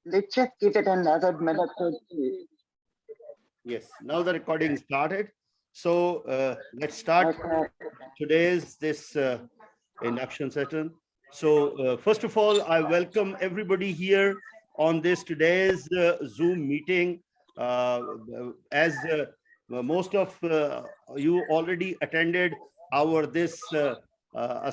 let's just give it another minute or two. Yes, now the recording started. So let's start today's induction session. So first of all, I welcome everybody here on this today's Zoom meeting. As most of you already attended our a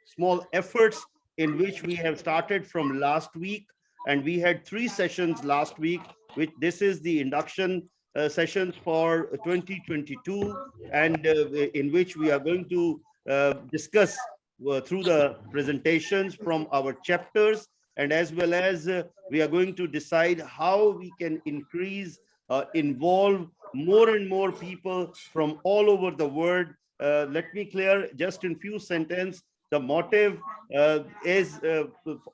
small efforts in which we have started from last week, and we had 3 sessions last week, which this is the induction sessions for 2022, and in which we are going to discuss through the presentations from our chapters, and as well as we are going to decide how we can increase, involve more and more people from all over the world. Let me clear just in few sentences. The motive is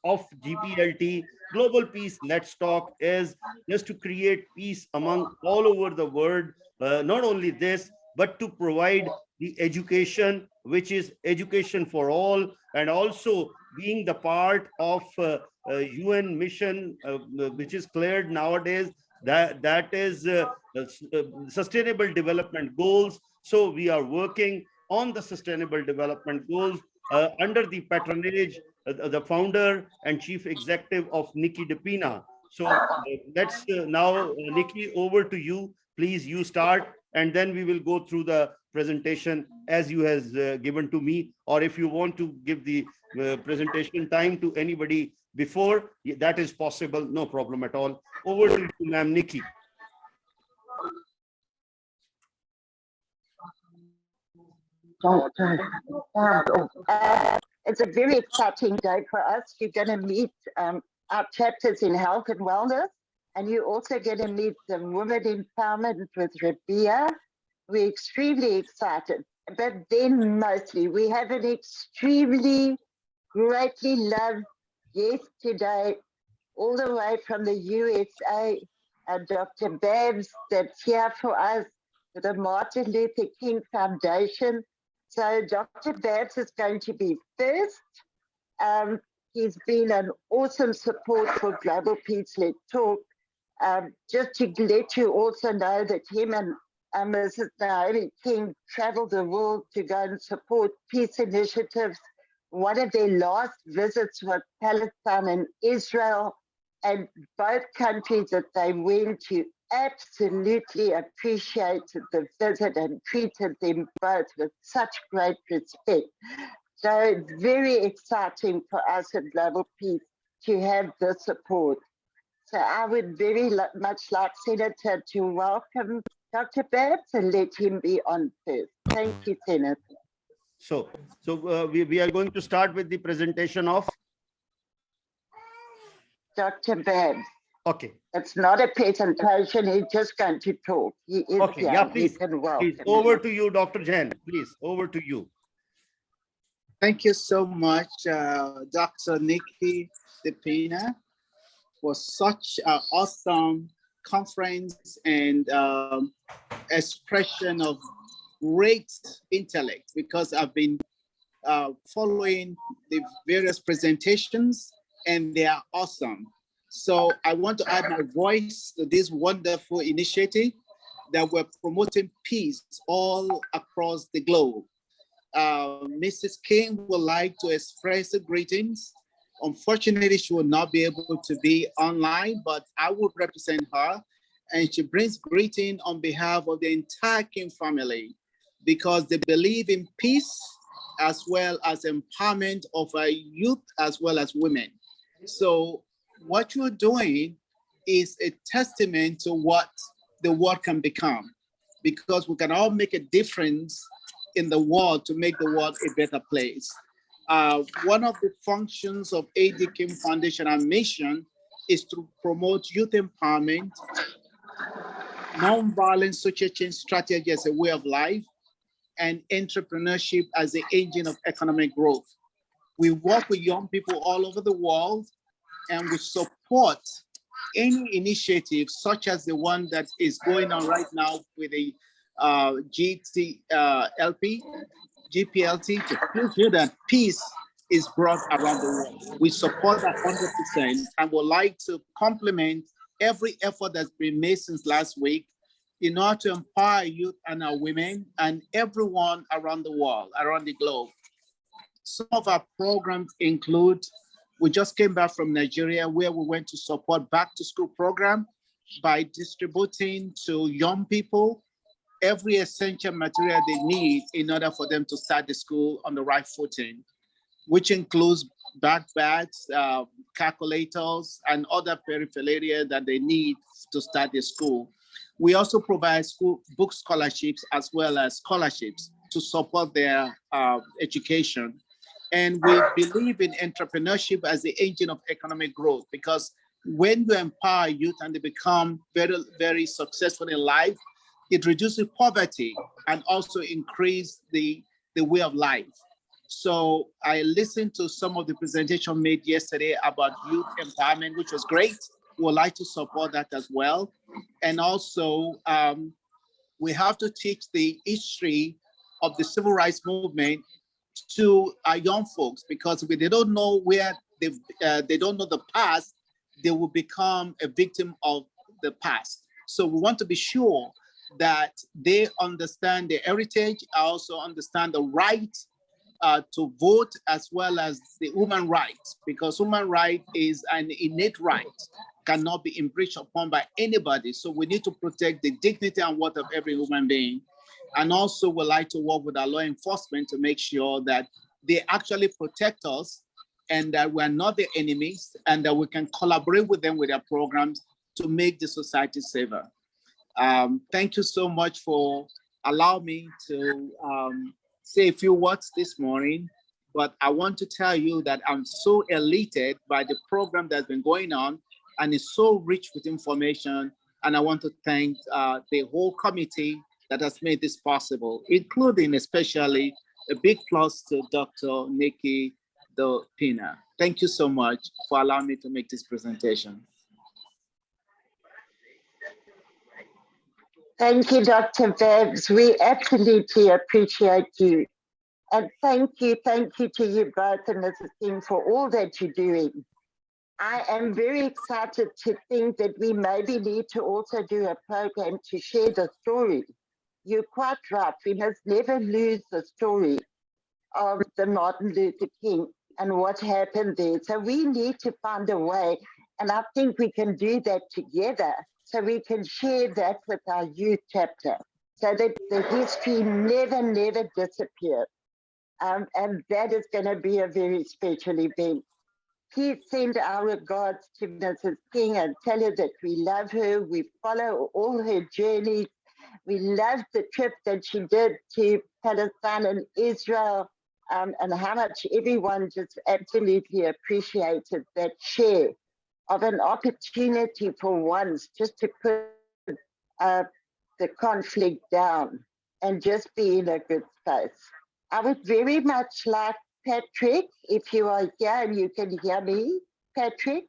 of GPLT, Global Peace Let's Talk, is just to create peace among all over the world. Not only this, but to provide the education, which is education for all, and also being the part of UN mission, which is cleared nowadays, that is sustainable development goals. So we are working on the sustainable development goals under the patronage, the founder and chief executive of Nikki DePina. So let's now, Nikki, over to you. Please, you start, and then we will go through the presentation as you has given to me, or if you want to give the presentation time to anybody before, that is possible, no problem at all. Over to you, ma'am Nikki. It's a very exciting day for us. You're going to meet our chapters in health and wellness, and you're also going to meet the women empowerment with Rabia. We're extremely excited, but then mostly we have an extremely greatly loved guest today, all the way from the USA, Dr. Babs, that's here for us with the Martin Luther King Foundation. So Dr. Babs is going to be first. He's been an awesome support for Global Peace Let's Talk. Just to let you also know that him and Mrs. Naomi King traveled the world to go and support peace initiatives. One of their last visits was Palestine and Israel, and both countries that they went to absolutely appreciated the visit and treated them both with such great respect. So it's very exciting for us at Global Peace to have this support. So I would very much like Senator to welcome Dr. Babs and let him be on first. Thank you, Senator. So we are going to start with the presentation of Dr. Babs. Okay. It's not a presentation, he's just going to talk. He is okay, here. yeah, please. Please, over to you, Dr. Jain. Please, over to you. Thank you so much, Dr. Nikki DePina, for such an awesome conference and expression of great intellect, because I've been following the various presentations and they are awesome. So I want to add my voice to this wonderful initiative that we're promoting peace all across the globe. Mrs. King would like to express her greetings. Unfortunately, she will not be able to be online, but I will represent her. And she brings greeting on behalf of the entire King family, because they believe in peace as well as empowerment of our youth as well as women. So what you're doing is a testament to what the world can become, because we can all make a difference in the world to make the world a better place. One of the functions of A.D. King Foundation and mission is to promote youth empowerment, nonviolent social change strategy as a way of life, and entrepreneurship as the engine of economic growth. We work with young people all over the world, and we support any initiative such as the one that is going on right now with the GPLT, to feel that peace is brought around the world. We support that 100% and would like to compliment every effort that's been made since last week in order to empower youth and our women and everyone around the world, around the globe. Some of our programs include, we just came back from Nigeria where we went to support back to school program by distributing to young people every essential material they need in order for them to start the school on the right footing, which includes backpacks, calculators, and other paraphernalia that they need to start the school. We also provide school book scholarships as well as scholarships to support their education. And we believe in entrepreneurship as the engine of economic growth, because when you empower youth and they become very, very successful in life, it reduces poverty and also increase the way of life. So I listened to some of the presentation made yesterday about youth empowerment, which was great. We would like to support that as well. And also, we have to teach the history of the civil rights movement to our young folks, because if they don't know where they don't know the past, they will become a victim of the past. So we want to be sure that they understand their heritage, also understand the right to vote, as well as the human rights, because human right is an innate right, cannot be infringed upon by anybody. So we need to protect the dignity and worth of every human being. And also we like to work with our law enforcement to make sure that they actually protect us and that we're not their enemies, and that we can collaborate with them with their programs to make the society safer. Thank you so much for allowing me to say a few words this morning, but I want to tell you that I'm so elated by the program that's been going on, and it's so rich with information. And I want to thank the whole committee that has made this possible, including especially a big plus to Dr. Nikki Pina. Thank you so much for allowing me to make this presentation. Thank you, Dr. Babs. We absolutely appreciate you. And thank you to you both and Mrs. King for all that you're doing. I am very excited to think that we maybe need to also do a program to share the story. You're quite right. We must never lose the story of the Martin Luther King and what happened there. So we need to find a way, and I think we can do that together, so we can share that with our youth chapter, so that the history never disappears. And that is going to be a very special event. Please send our regards to Mrs. King and tell her that we love her. We follow all her journeys. We love the trip that she did to Palestine and Israel, and how much everyone just absolutely appreciated that share of an opportunity for once just to put the conflict down and just be in a good space. I would very much like Patrick, if you are here and you can hear me, Patrick.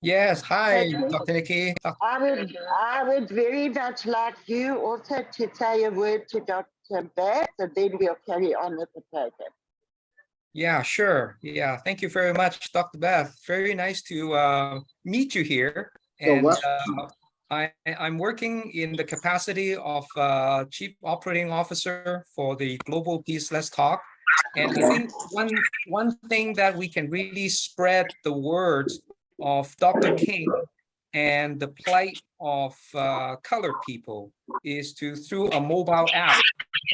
Yes, hi, Patrick? Dr. Nikki. I would very much like you also to say a word to Dr. Bass, and then we'll carry on with the program. Yeah, sure. Yeah, thank you very much, Dr. Beth. Very nice to meet you here. And I'm working in the capacity of Chief Operating Officer for the Global Peace Let's Talk. And I think one thing that we can really spread the words of Dr. King and the plight of colored people is through a mobile app.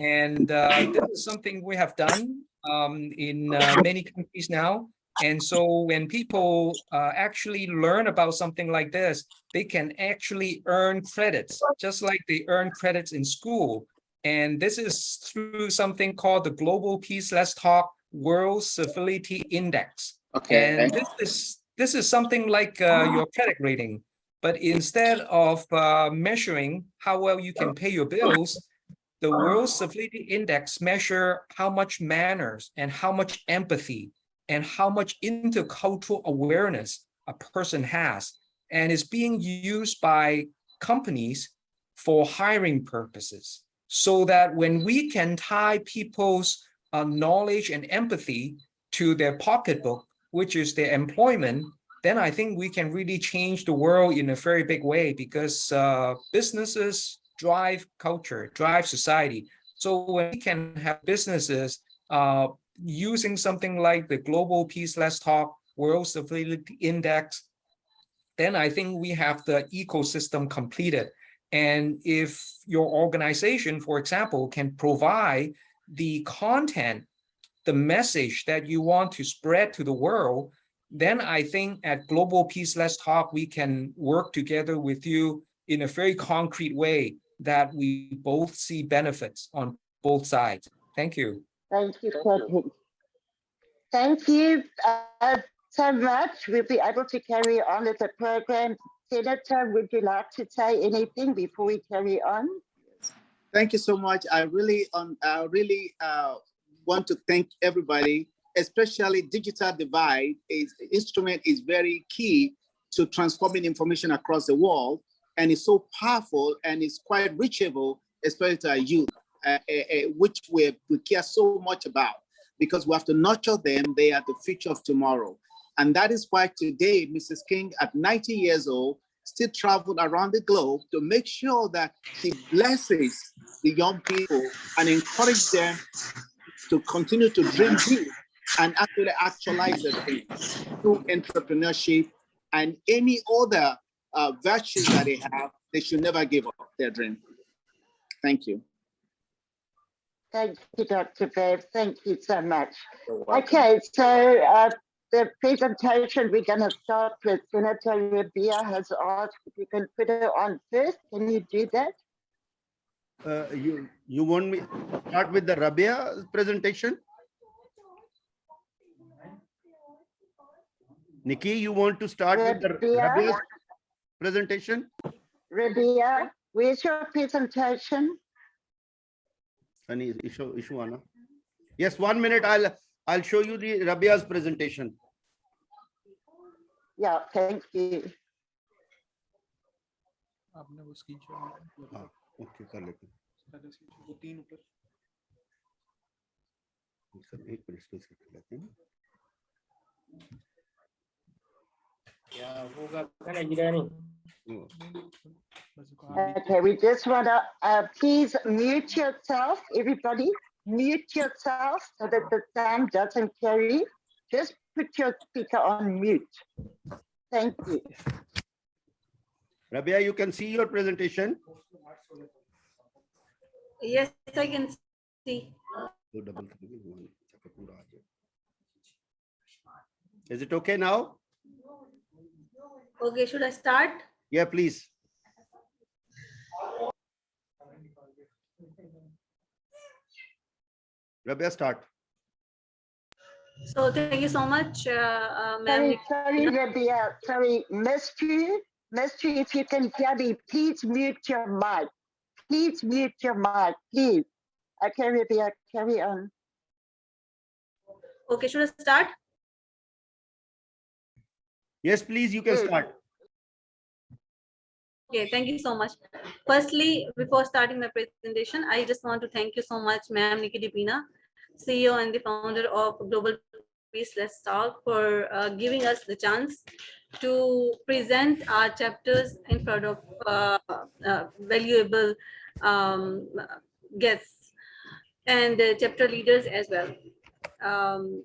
And this is something we have done in many countries now. And so when people actually learn about something like this, they can actually earn credits, just like they earn credits in school. And this is through something called the Global Peace Let's Talk World Civility Index. Okay. And this is something like your credit rating. But instead of measuring how well you can pay your bills, the World Civility Index measure how much manners and how much empathy and how much intercultural awareness a person has, and is being used by companies for hiring purposes, so that when we can tie people's knowledge and empathy to their pocketbook, which is their employment, then I think we can really change the world in a very big way, because businesses drive culture, drive society. So when we can have businesses using something like the Global Peace Let's Talk, World Civility Index, then I think we have the ecosystem completed. And if your organization, for example, can provide the content, the message that you want to spread to the world, then I think at Global Peace Let's Talk, we can work together with you in a very concrete way that we both see benefits on both sides. Thank you. Thank you, Patrick. Thank you so much. We'll be able to carry on with the program. Senator, would you like to say anything before we carry on? Thank you so much. I really want to thank everybody, especially Digital Divide. Instrument is very key to transforming information across the world, and it's so powerful and it's quite reachable, especially to our youth, which we care so much about, because we have to nurture them. They are the future of tomorrow. And that is why today, Mrs. King, at 90 years old, still traveled around the globe to make sure that she blesses the young people and encourage them to continue to dream big and actually actualize their dreams through entrepreneurship and any other virtues that they have. They should never give up their dream. Thank you. Thank you, Dr. Bev. Thank you so much. Okay, so the presentation, we're going to start with Senator Rabia has asked if you can put her on first. Can you do that? You want me to start with the Rabia presentation? Nikki, you want to start with the Rabia's presentation? Rabia, where's your presentation? Yes, 1 minute. I'll show you the Rabia's presentation. Yeah, thank you. Okay, कर लेते हैं। Okay, we just want to please mute yourself, everybody. Mute yourself so that the sound doesn't carry. Just put your speaker on mute. Thank you. Rabia, you can see your presentation. Yes, I can see. Is it okay now? Okay, should I start? Yeah, please. Rabia, start. So thank you so much, ma'am. Sorry, Rabia. Sorry, missed you. Missed you. If you can hear me, please mute your mic. Please mute your mic, please. Okay, Rabia, carry on. Okay, should I start? Yes, please, you can start. Okay, thank you so much. Firstly, before starting my presentation, I just want to thank you so much, ma'am Nikki Dipina, CEO and the founder of Global Peace Let's Talk, for giving us the chance to present our chapters in front of valuable guests and chapter leaders as well.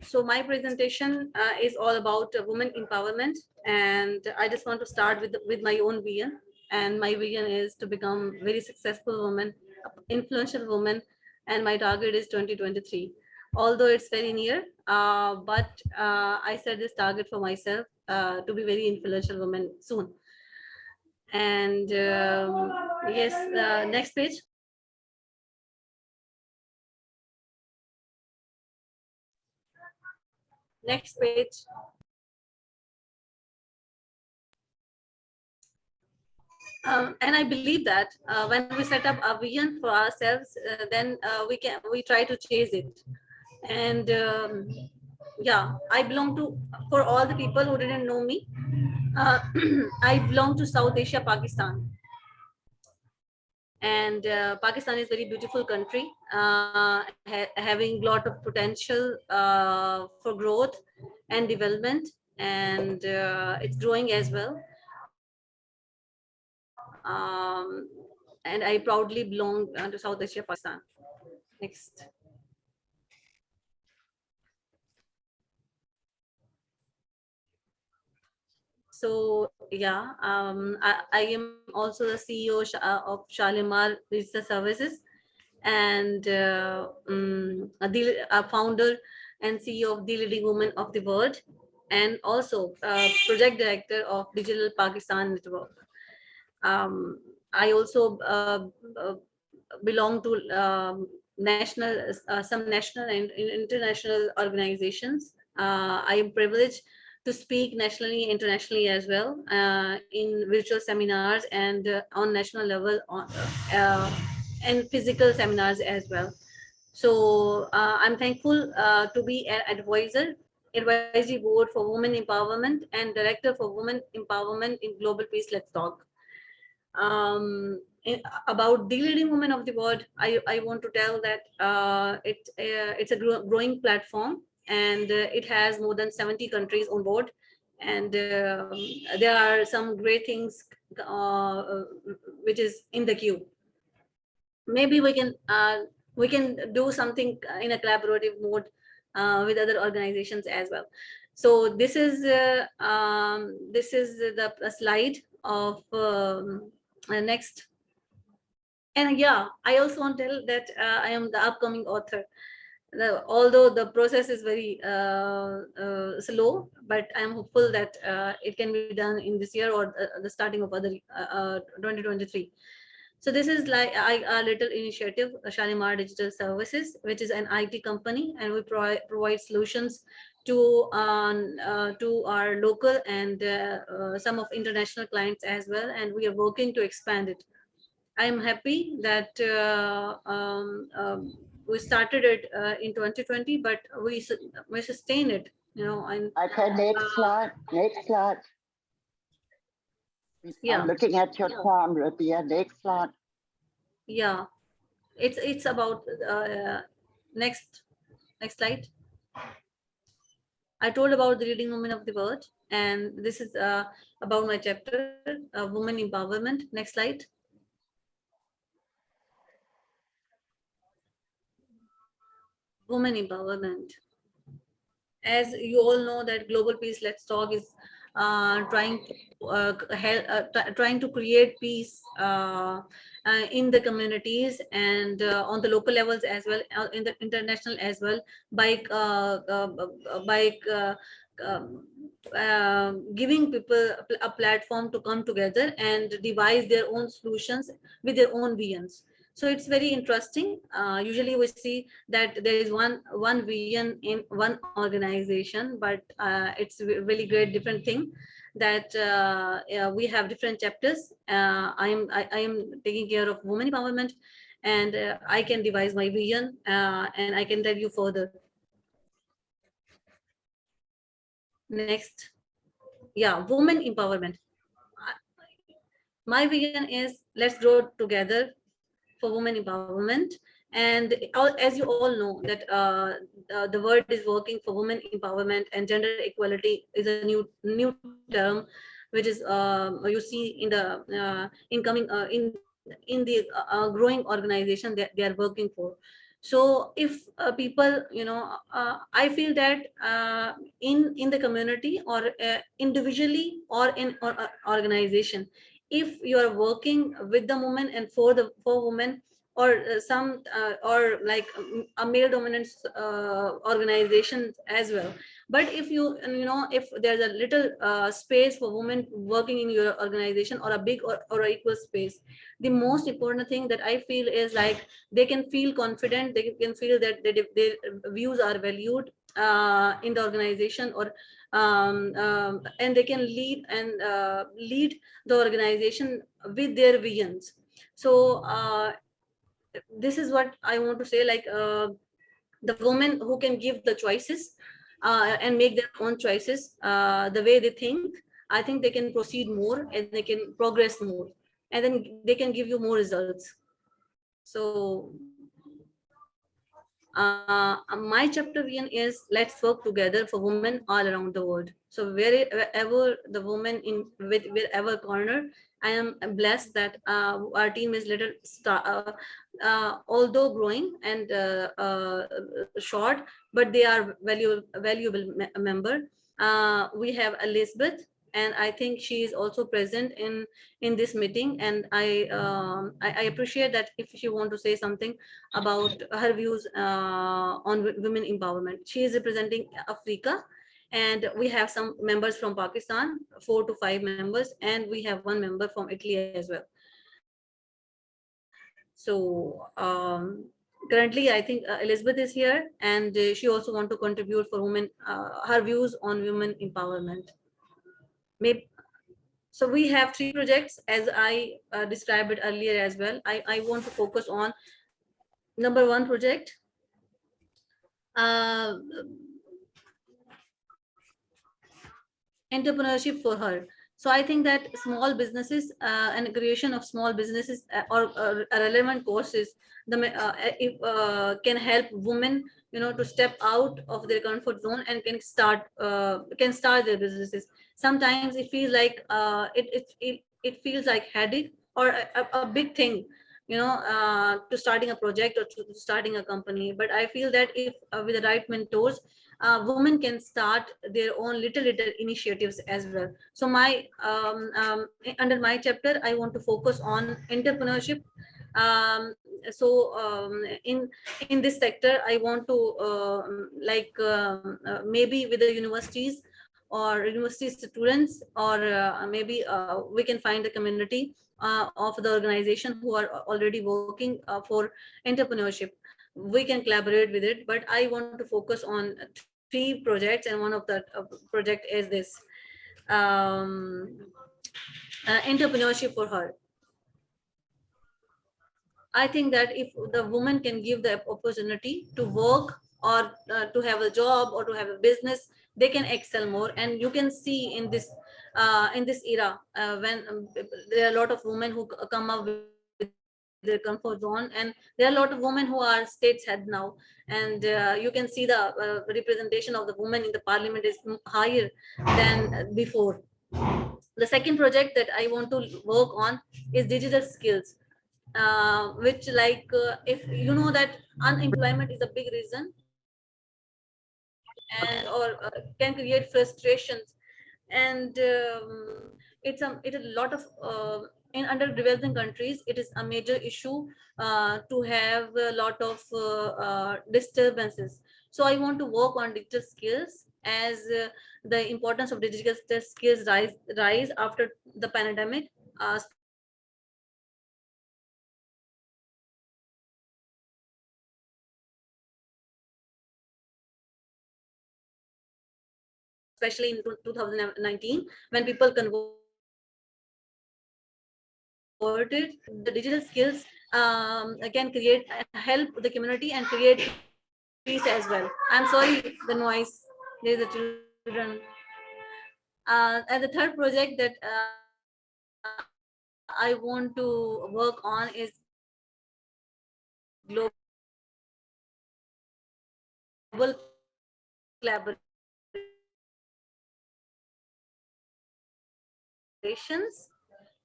So my presentation is all about women empowerment, and I just want to start with my own vision. And my vision is to become a very successful woman, influential woman, and my target is 2023. Although it's very near, but I set this target for myself to be very influential woman soon. And yes, next page. Next page. And I believe that when we set up a vision for ourselves, then we try to chase it. And yeah, I belong to, for all the people who didn't know me, I belong to South Asia, Pakistan. And Pakistan is a very beautiful country, having a lot of potential for growth and development, and it's growing as well. And I proudly belong to South Asia, Pakistan. Next. So yeah, I am also the CEO of Shalimar Digital Services, and a founder and CEO of the Leading Women of the World, and also project director of Digital Pakistan Network. I also belong to some national and international organizations. I am privileged to speak nationally, internationally as well, in virtual seminars and on national level, and physical seminars as well. So I'm thankful to be an advisory board for women empowerment and director for women empowerment in Global Peace Let's Talk. About the Leading Women of the World, I want to tell that it's a growing platform, and it has more than 70 countries on board, and there are some great things which is in the queue. Maybe we can do something in a collaborative mode with other organizations as well. So this is the slide of next. And yeah, I also want to tell that I am the upcoming author. Although the process is very slow, but I'm hopeful that it can be done in this year or the starting of other 2023. So this is like our little initiative, Shalimar Digital Services, which is an IT company, and we provide solutions to our local and some of international clients as well, and we are working to expand it. I am happy that we started it in 2020, but we sustain it, And okay, next slide. Next slide. Yeah. I'm looking at your time, Rabia. Next slide. Yeah, it's about next slide. I told about the Leading Women of the World, and this is about my chapter, Women Empowerment. Next slide. Women empowerment. As you all know, that Global Peace Let's Talk is trying to create peace in the communities and on the local levels as well, in the international as well, by giving people a platform to come together and devise their own solutions with their own visions. So it's very interesting. Usually we see that there is one vision in one organization, but it's a really great different thing that we have different chapters. I am taking care of women empowerment, and I can devise my vision, and I can tell you further. Next. Yeah, women empowerment. My vision is let's grow together for women empowerment. And as you all know that the world is working for women empowerment, and gender equality is a new term, which is you see in the incoming in the growing organization that they are working for. So if people, I feel that in the community or individually or in organization, if you are working with the women and for women, or some or like a male dominant organization as well, but if if there's a little space for women working in your organization, or a big or equal space, the most important thing that I feel is like they can feel confident, they can feel that their views are valued in the organization, or and they can lead the organization with their visions. So this is what I want to say, like the women who can give the choices and make their own choices the way they think, I think they can proceed more and they can progress more, and then they can give you more results. So my chapter vision is let's work together for women all around the world. So wherever the woman in with wherever corner, I am blessed that our team is although growing and short, but they are valuable member. We have Elizabeth, and I think she is also present in this meeting, and I appreciate that if she want to say something about her views on women empowerment. She is representing Africa, and we have some members from Pakistan, 4 to 5 members, and we have one member from Italy as well. So currently, I think Elizabeth is here, and she also want to contribute for women, her views on women empowerment. Maybe. So we have 3 projects, as I described it earlier as well. I want to focus on number 1 project. Entrepreneurship for her. So I think that small businesses and creation of small businesses or relevant courses can help women, to step out of their comfort zone and can start their businesses. Sometimes it feels like it feels like headache or a big thing, to starting a project or to starting a company. But I feel that if with the right mentors, women can start their own little initiatives as well. So under my chapter, I want to focus on entrepreneurship. In this sector, I want to maybe with the universities or university students, or maybe we can find a community of the organization who are already working for entrepreneurship. We can collaborate with it, but I want to focus on 3 projects, and one of the project is this entrepreneurship for her. I think that if the woman can give the opportunity to work or to have a job or to have a business, they can excel more. And you can see in this era when there are a lot of women who come up with their comfort zone, and there are a lot of women who are states head now, and you can see the representation of the women in the parliament is higher than before. The second project that I want to work on is digital skills, which if you know that unemployment is a big reason, and or can create frustrations, and it's a lot of in underdeveloping countries, it is a major issue to have a lot of disturbances. So I want to work on digital skills, as the importance of digital skills rise after the pandemic, especially in 2019, when people converted the digital skills can help the community and create peace as well. I'm sorry, the noise, there's the children. And the third project that I want to work on is global collaborations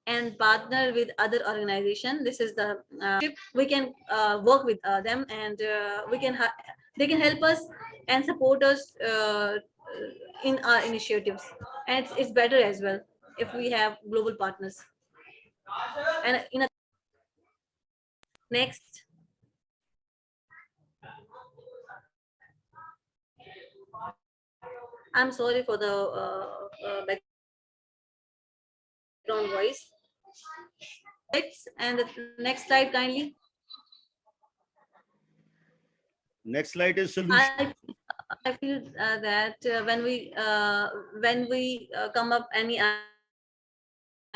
and partner with other organizations. This is the we can work with them, and they can help us and support us in our initiatives, and it's better as well if we have global partners. And next, I'm sorry for the background voice. And the next slide, kindly. Next slide is solution. I feel that when we come up any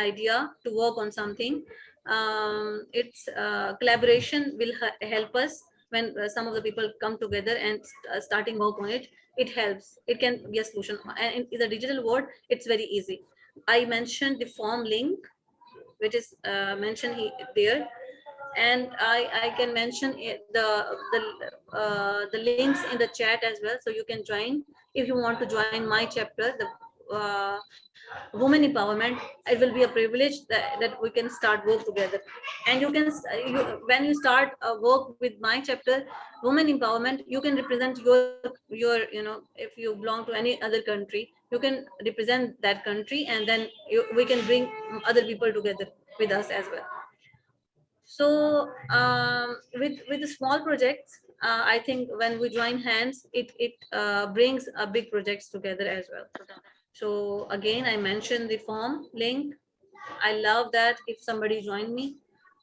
idea to work on something, it's collaboration will help us. When some of the people come together and starting work on it, it helps. It can be a solution. And in the digital world, it's very easy. I mentioned the form link, which is mentioned there, and I can mention the links in the chat as well, so you can join if you want to join my chapter, the women empowerment. It will be a privilege that we can start work together, and you can when you start work with my chapter, women empowerment, you can represent your if you belong to any other country, you can represent that country, and then we can bring other people together with us as well. So with the small projects, I think when we join hands, it brings big projects together as well. So again, I mentioned the form link. I love that if somebody join me,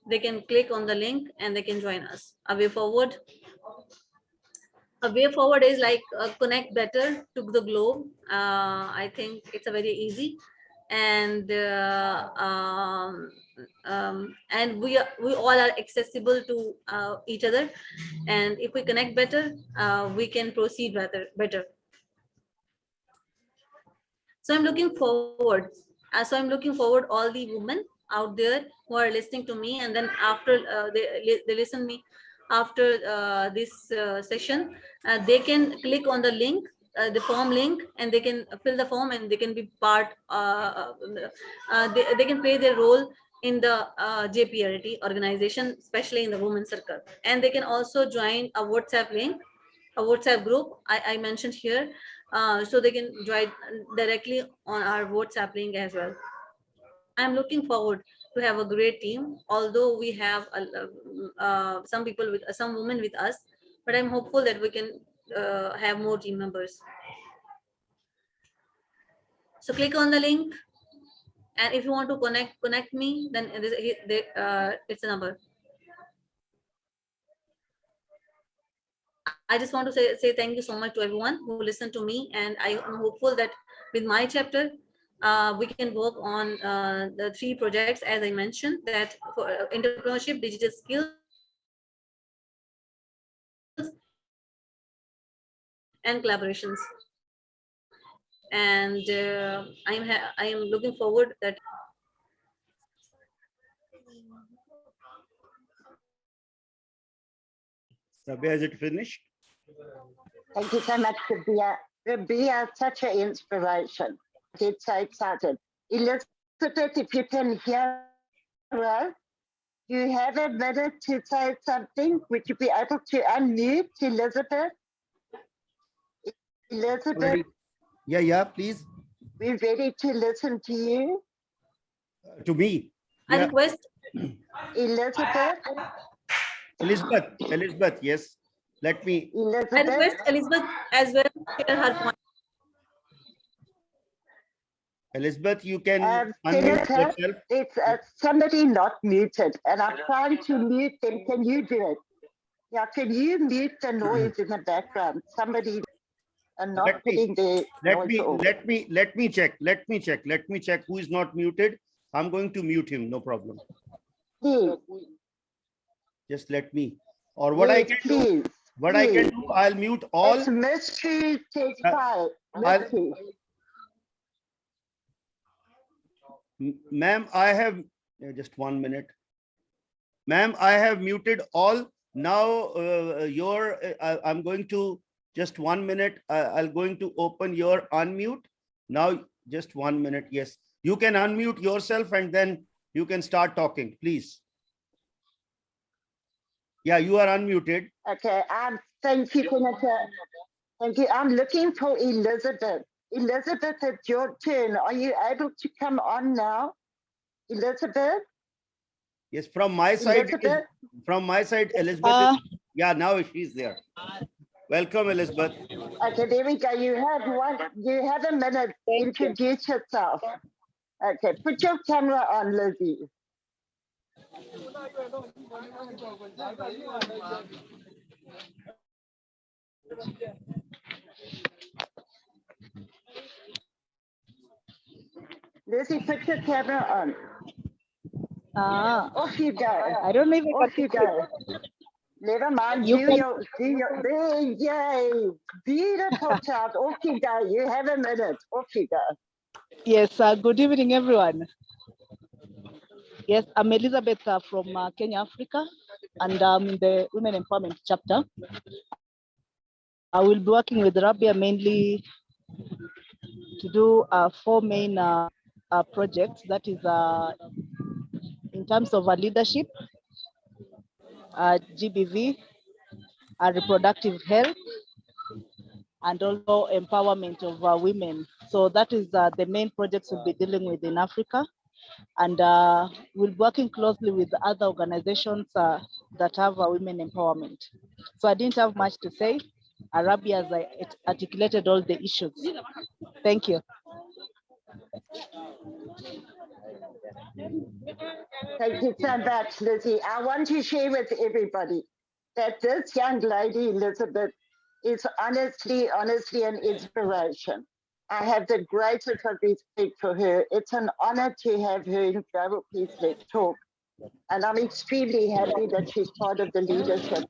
they can click on the link and they can join us. A way forward. A way forward is like connect better to the globe. I think it's a very easy, and we all are accessible to each other, and if we connect better, we can proceed better. So I'm looking forward. All the women out there who are listening to me, and then after they listen me after this session, they can click on the link, the form link, and they can fill the form, and they can be part. They can play their role in the JPLT organization, especially in the women's circle, and they can also join a WhatsApp link, a WhatsApp group I mentioned here. So they can join directly on our WhatsApp link as well. I'm looking forward to have a great team, although we have some people with some women with us, but I'm hopeful that we can have more team members. So click on the link, and if you want to connect me, then it's a number. I just want to say thank you so much to everyone who listened to me, and I am hopeful that with my chapter, we can work on the 3 projects, as I mentioned, that for entrepreneurship, digital skills, and collaborations. And I am looking forward that. Rabia, is it finished? Thank you so much, Rabia. Rabia, such an inspiration. Get so excited. Elizabeth, if you can hear us, you have a minute to say something. Would you be able to unmute, Elizabeth? Elizabeth? Yeah, please. We're ready to listen to you. To me. I request Elizabeth, yes. Let me. Elizabeth? I request Elizabeth as well to share her point. Elizabeth, you can Senator, unmute yourself. it's somebody not muted, and I'm trying to mute them. Can you do it? Yeah, can you mute the noise in the background? Somebody not putting the noise off. Let me check. Let me check who is not muted. I'm going to mute him. No problem. Please. Just let me. Or what I can do. What I can do, I'll mute all. It's mystery takes five. Mystery. Ma'am, I have just 1 minute. Ma'am, I have muted all. Now I'm going to just 1 minute. I'm going to open your unmute. Now, just 1 minute. Yes, you can unmute yourself and then you can start talking, please. Yeah, you are unmuted. Okay, thank you, Senator. Thank you. I'm looking for Elizabeth. Elizabeth, it's your turn. Are you able to come on now? Elizabeth? Yes, from my side, Elizabeth. Yeah, now she's there. Welcome, Elizabeth. Okay, there we go. You have a minute to introduce yourself. Okay, put your camera on, Lizzie. Lizzie, put your camera on. Off you go. I don't know if Off you go. Never mind. Do your yay. Beautiful child. Off you go. You have a minute. Off you go. Yes, good evening, everyone. Yes, I'm Elizabeth from Kenya, Africa, and I'm in the Women Empowerment chapter. I will be working with Rabia mainly to do 4 main projects. That is in terms of leadership, GBV, reproductive health, and also empowerment of women. So that is the main projects we'll be dealing with in Africa. And we'll be working closely with other organizations that have women empowerment. So I didn't have much to say. Arabia has articulated all the issues. Thank you. Thank you so much, Lizzie. I want to share with everybody that this young lady, Elizabeth, is honestly an inspiration. I have the greatest of respect for her. It's an honor to have her in Global Peace Let's Talk. And I'm extremely happy that she's part of the leadership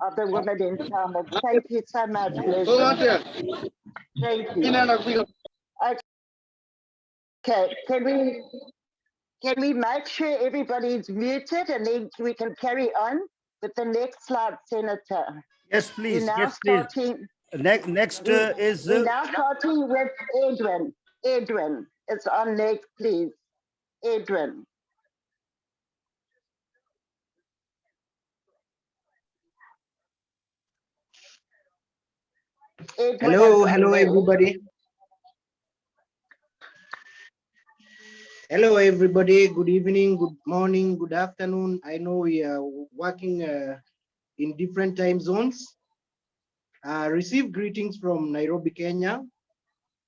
of the Women Empowerment. Thank you so much, Leslie. Thank you. Okay, can we make sure everybody's muted and then we can carry on with the next slide, Senator? Yes, please. We're now Yes, please. starting. Next is. We're now starting with Edwin. Edwin, it's on next, please. Edwin. Hello everybody. Hello everybody, good evening, good morning, good afternoon. I know we are working in different time zones. Receive greetings from Nairobi, Kenya.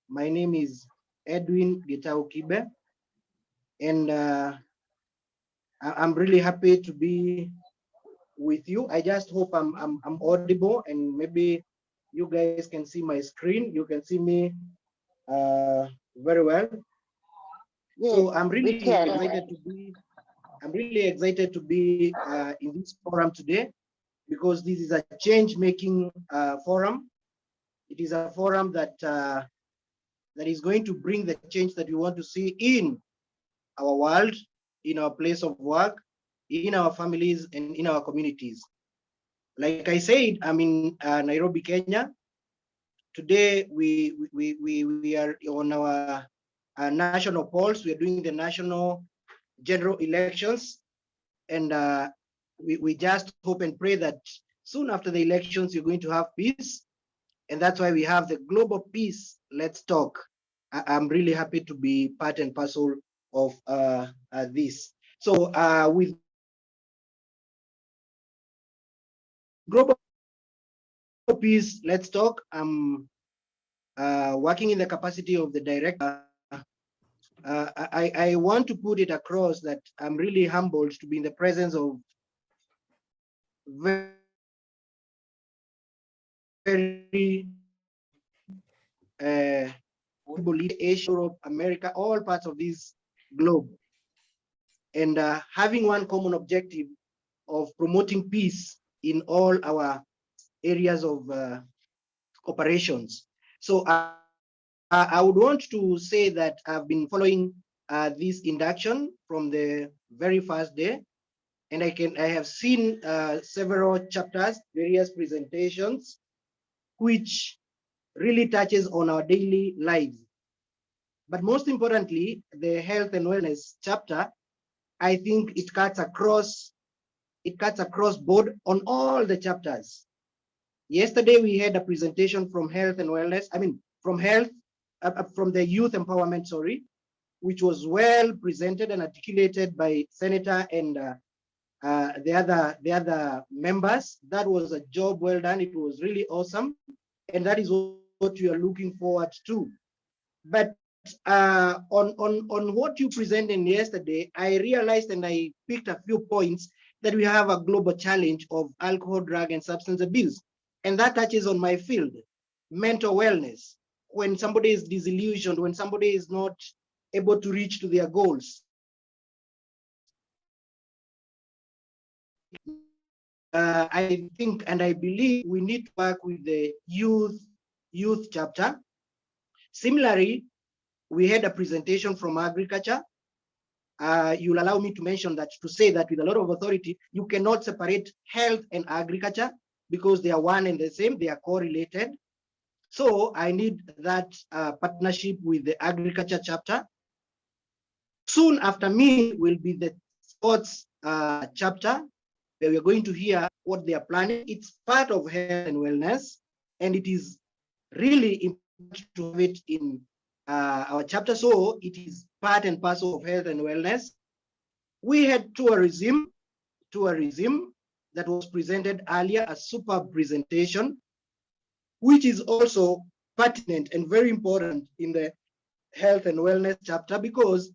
My name is Edwin Gitau Kibe, and I'm really happy to be with you. I just hope I'm audible, and maybe you guys can see my screen. You can see me very well. Yes, so I'm really excited to be. I'm really excited to be in this forum today, because this is a change-making forum. It is a forum that that is going to bring the change that we want to see in our world, in our place of work, in our families, and in our communities. Like I said, I'm in Nairobi, Kenya. Today we are on our national polls. We are doing the national general elections, and we just hope and pray that soon after the elections you're going to have peace, and that's why we have the global peace let's talk. I'm really happy to be part and parcel of this. So with global peace let's talk, I'm working in the capacity of the director. I want to put it across that I'm really humbled to be in the presence of very Asia, Europe, America, all parts of this globe, and having one common objective of promoting peace in all our areas of operations. So I would want to say that I've been following this induction from the very first day, and I have seen several chapters, various presentations, which really touches on our daily lives. But most importantly, the health and wellness chapter, I think it cuts across board on all the chapters. Yesterday we had a presentation from health and wellness, from the youth empowerment, sorry, which was well presented and articulated by Senator and the other members. That was a job well done. It was really awesome, and that is what we are looking forward to. But on what you presented yesterday, I realized and I picked a few points that we have a global challenge of alcohol, drug, and substance abuse, and that touches on my field, mental wellness. When somebody is disillusioned, when somebody is not able to reach to their goals, I think and I believe we need to work with the youth chapter. Similarly, we had a presentation from agriculture. you'll allow me to mention that, to say that with a lot of authority, you cannot separate health and agriculture because they are one and the same, they are correlated. So I need that partnership with the agriculture chapter. Soon after me will be the sports chapter, where we're going to hear what they are planning. It's part of health and wellness, and it is really important to have it in our chapter. So it is part and parcel of health and wellness. We had tourism that was presented earlier, a superb presentation, which is also pertinent and very important in the health and wellness chapter, because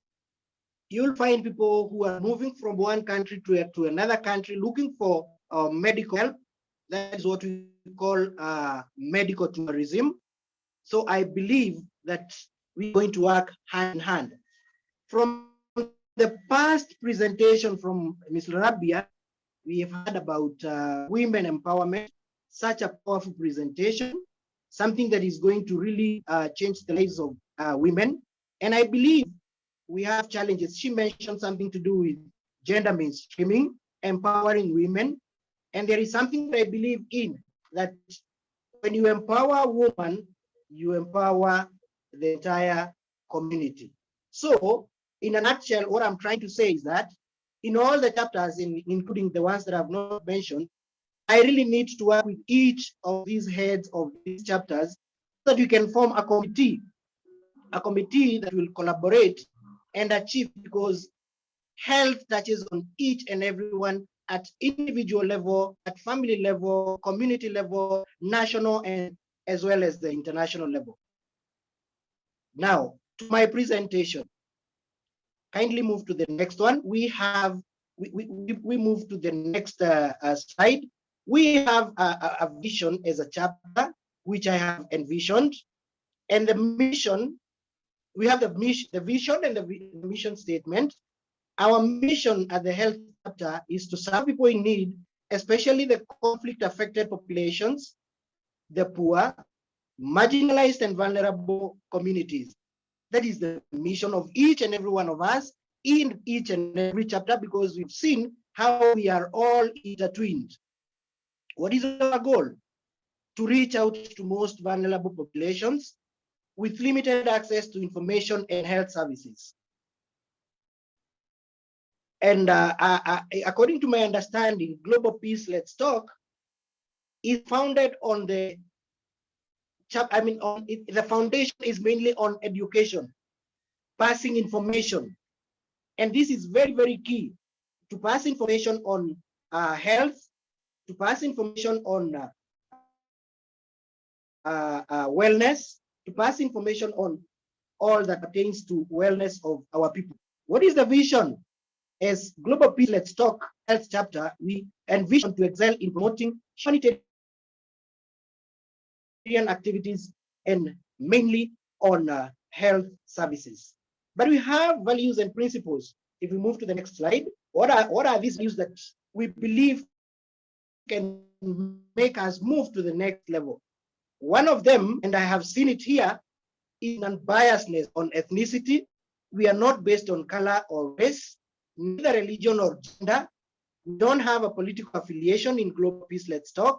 you'll find people who are moving from one country to another country looking for medical help. That is what we call medical tourism. So I believe that we're going to work hand in hand. From the past presentation from Ms. Rabia, we have heard about women empowerment, such a powerful presentation, something that is going to really change the lives of women. And I believe we have challenges. She mentioned something to do with gender mainstreaming, empowering women. And there is something that I believe in, that when you empower a woman, you empower the entire community. So in a nutshell, what I'm trying to say is that in all the chapters, including the ones that I've not mentioned, I really need to work with each of these heads of these chapters so that we can form a committee that will collaborate and achieve, because health touches on each and everyone at individual level, at family level, community level, national, and as well as the international level. Now, to my presentation, kindly move to the next one. We move to the next slide. We have a vision as a chapter, which I have envisioned, and the mission. We have the vision and the mission statement. Our mission at the health chapter is to serve people in need, especially the conflict-affected populations, the poor, marginalized and vulnerable communities. That is the mission of each and every one of us in each and every chapter, because we've seen how we are all intertwined. What is our goal? To reach out to most vulnerable populations with limited access to information and health services. And according to my understanding, Global Peace Let's Talk is founded on the the foundation is mainly on education, passing information. And this is very, very key, to pass information on health, to pass information on wellness, to pass information on all that pertains to wellness of our people. What is the vision? As Global Peace Let's Talk Health Chapter, we envision to excel in promoting humanitarian activities and mainly on health services. But we have values and principles. If we move to the next slide, what are these values that we believe can make us move to the next level? One of them, and I have seen it here, is unbiasedness on ethnicity. We are not based on color or race, neither religion or gender. We don't have a political affiliation in Global Peace Let's Talk.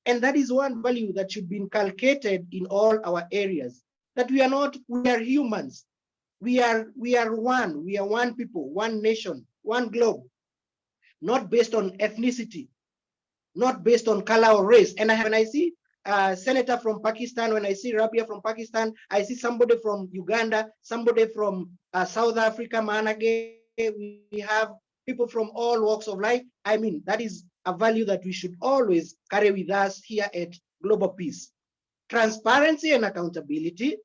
And that is one value that should be inculcated in all our areas, that we are humans. We are one people, one nation, one globe, not based on ethnicity, not based on color or race. And when I see Senator from Pakistan, when I see Rabia from Pakistan, I see somebody from Uganda, somebody from South Africa, Manage. We have people from all walks of life. I mean, that is a value that we should always carry with us here at Global Peace. Transparency and accountability.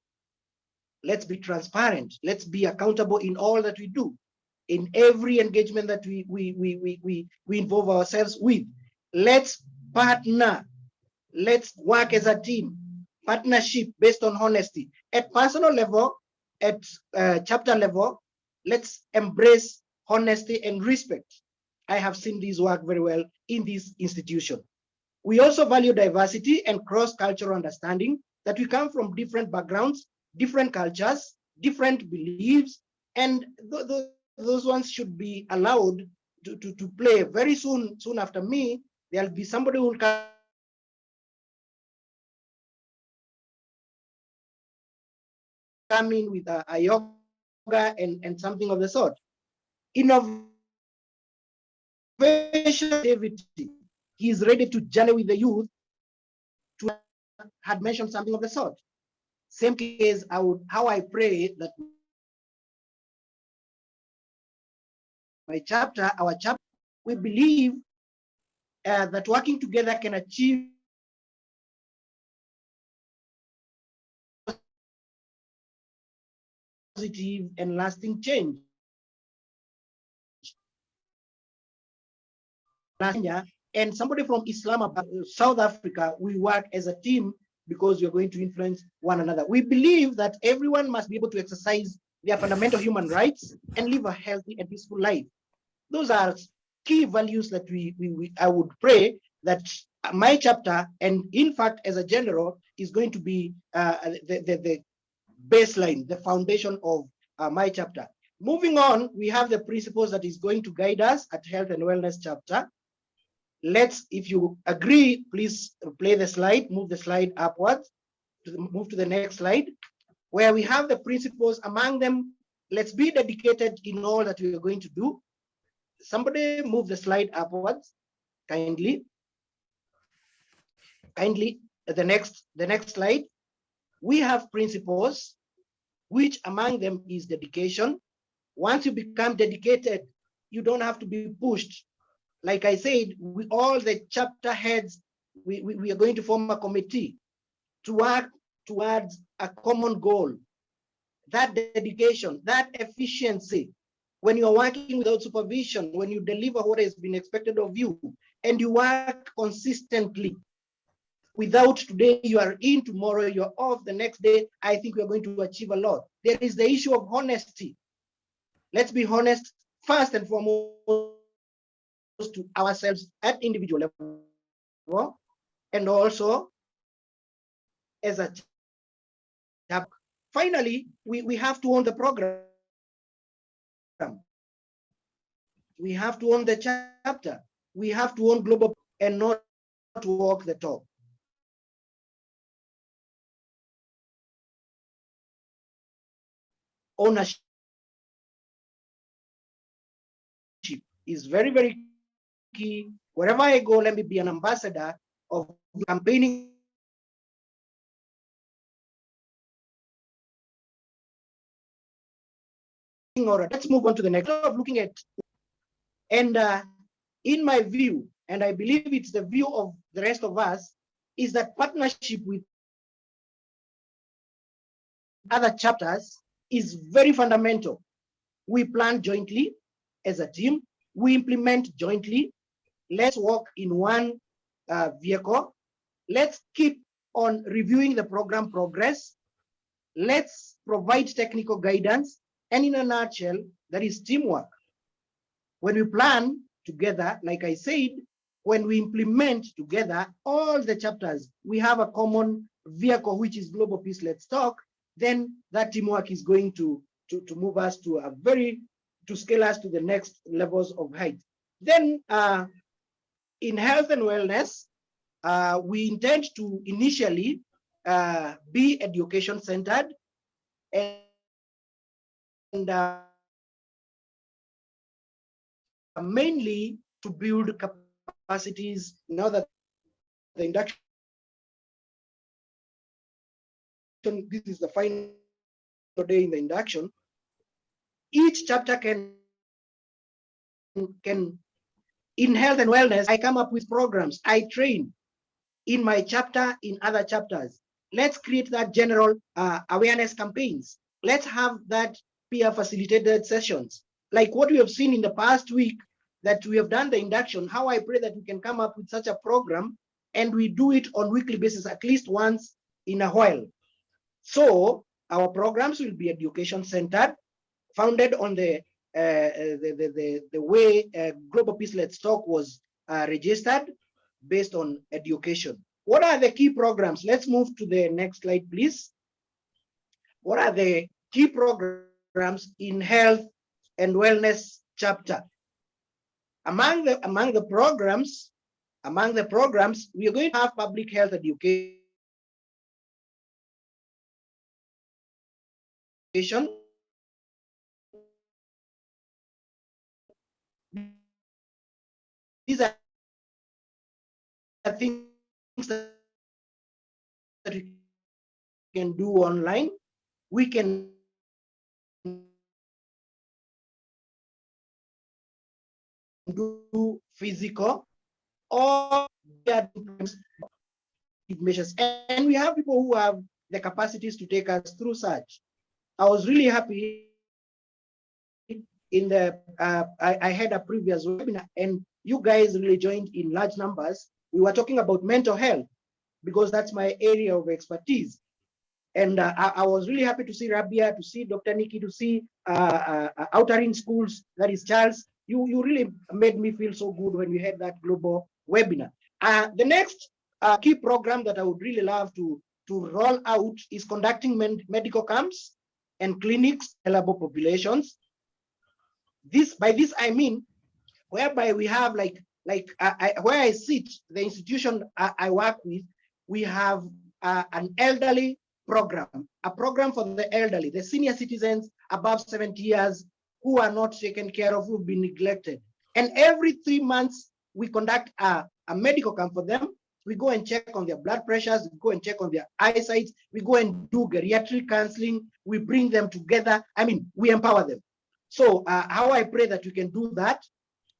Let's be transparent. Let's be accountable in all that we do, in every engagement that we involve ourselves with. Let's partner. Let's work as a team. Partnership based on honesty. At personal level, at chapter level, let's embrace honesty and respect. I have seen this work very well in this institution. We also value diversity and cross-cultural understanding, that we come from different backgrounds, different cultures, different beliefs, and those those ones should be allowed to play very soon. Soon after me, there'll be somebody who will come in with a yoga and something of the sort. Innovation activity. He is ready to journey with the youth to had mentioned something of the sort. Same case, how I pray that our chapter, we believe that working together can achieve positive and lasting change. And somebody from Islamabad, South Africa, we work as a team because we're going to influence one another. We believe that everyone must be able to exercise their fundamental human rights and live a healthy and peaceful life. Those are key values that I would pray that my chapter, and in fact, as a general, is going to be the baseline, the foundation of my chapter. Moving on, we have the principles that is going to guide us at Health and Wellness chapter. Let's, if you agree, please play the slide, move the slide upwards, move to the next slide, where we have the principles. Among them, let's be dedicated in all that we are going to do. Somebody move the slide upwards, kindly. Kindly, the next slide. We have principles, which among them is dedication. Once you become dedicated, you don't have to be pushed. Like I said, all the chapter heads, we are going to form a committee to work towards a common goal. That dedication, that efficiency, when you're working without supervision, when you deliver what has been expected of you, and you work consistently, without today you are in, tomorrow you're off, the next day, I think we're going to achieve a lot. There is the issue of honesty. Let's be honest first and foremost to ourselves at individual level, and also as a chapter. Finally, we have to own the program. We have to own the chapter. We have to own global and not to walk the talk. Ownership is very, very key. Wherever I go, let me be an ambassador of campaigning or let's move on to the next of looking at. And in my view, and I believe it's the view of the rest of us, is that partnership with other chapters is very fundamental. We plan jointly as a team. We implement jointly. Let's work in one vehicle. Let's keep on reviewing the program progress. Let's provide technical guidance. And in a nutshell, that is teamwork. When we plan together, like I said, when we implement together all the chapters, we have a common vehicle, which is Global Peace Let's Talk, then that teamwork is going to move us to to scale us to the next levels of height. Then in health and wellness, we intend to initially be education centered and mainly to build capacities. Now that the induction, this is the final day in the induction, each chapter can in health and wellness, I come up with programs, I train in my chapter, in other chapters. Let's create that general awareness campaigns. Let's have that peer facilitated sessions. Like what we have seen in the past week that we have done the induction, how I pray that we can come up with such a program and we do it on weekly basis, at least once in a while. So our programs will be education centered, founded on the way Global Peace Let's Talk was registered based on education. What are the key programs? Let's move to the next slide, please. What are the key programs in health and Wellness Chapter. Among the programs, we are going to have public health education, these are things that we can do online. We can do physical, or measures. And we have people who have the capacities to take us through such. I was really happy in the, I had a previous webinar and you guys really joined in large numbers. We were talking about mental health because that's my area of expertise. And I was really happy to see Rabia, to see Dr. Nikki, to see Outer Ring Schools, that is Charles. You really made me feel so good when we had that global webinar. The next key program that I would really love to roll out is conducting medical camps and clinics in vulnerable populations. By this I mean, whereby we have where I sit, the institution I work with, we have an elderly program, a program for the elderly, the senior citizens above 70 years who are not taken care of, who've been neglected. And every 3 months, we conduct a medical camp for them. We go and check on their blood pressures, we go and check on their eyesight, we go and do geriatric counseling, we bring them together. I mean, we empower them. So how I pray that we can do that.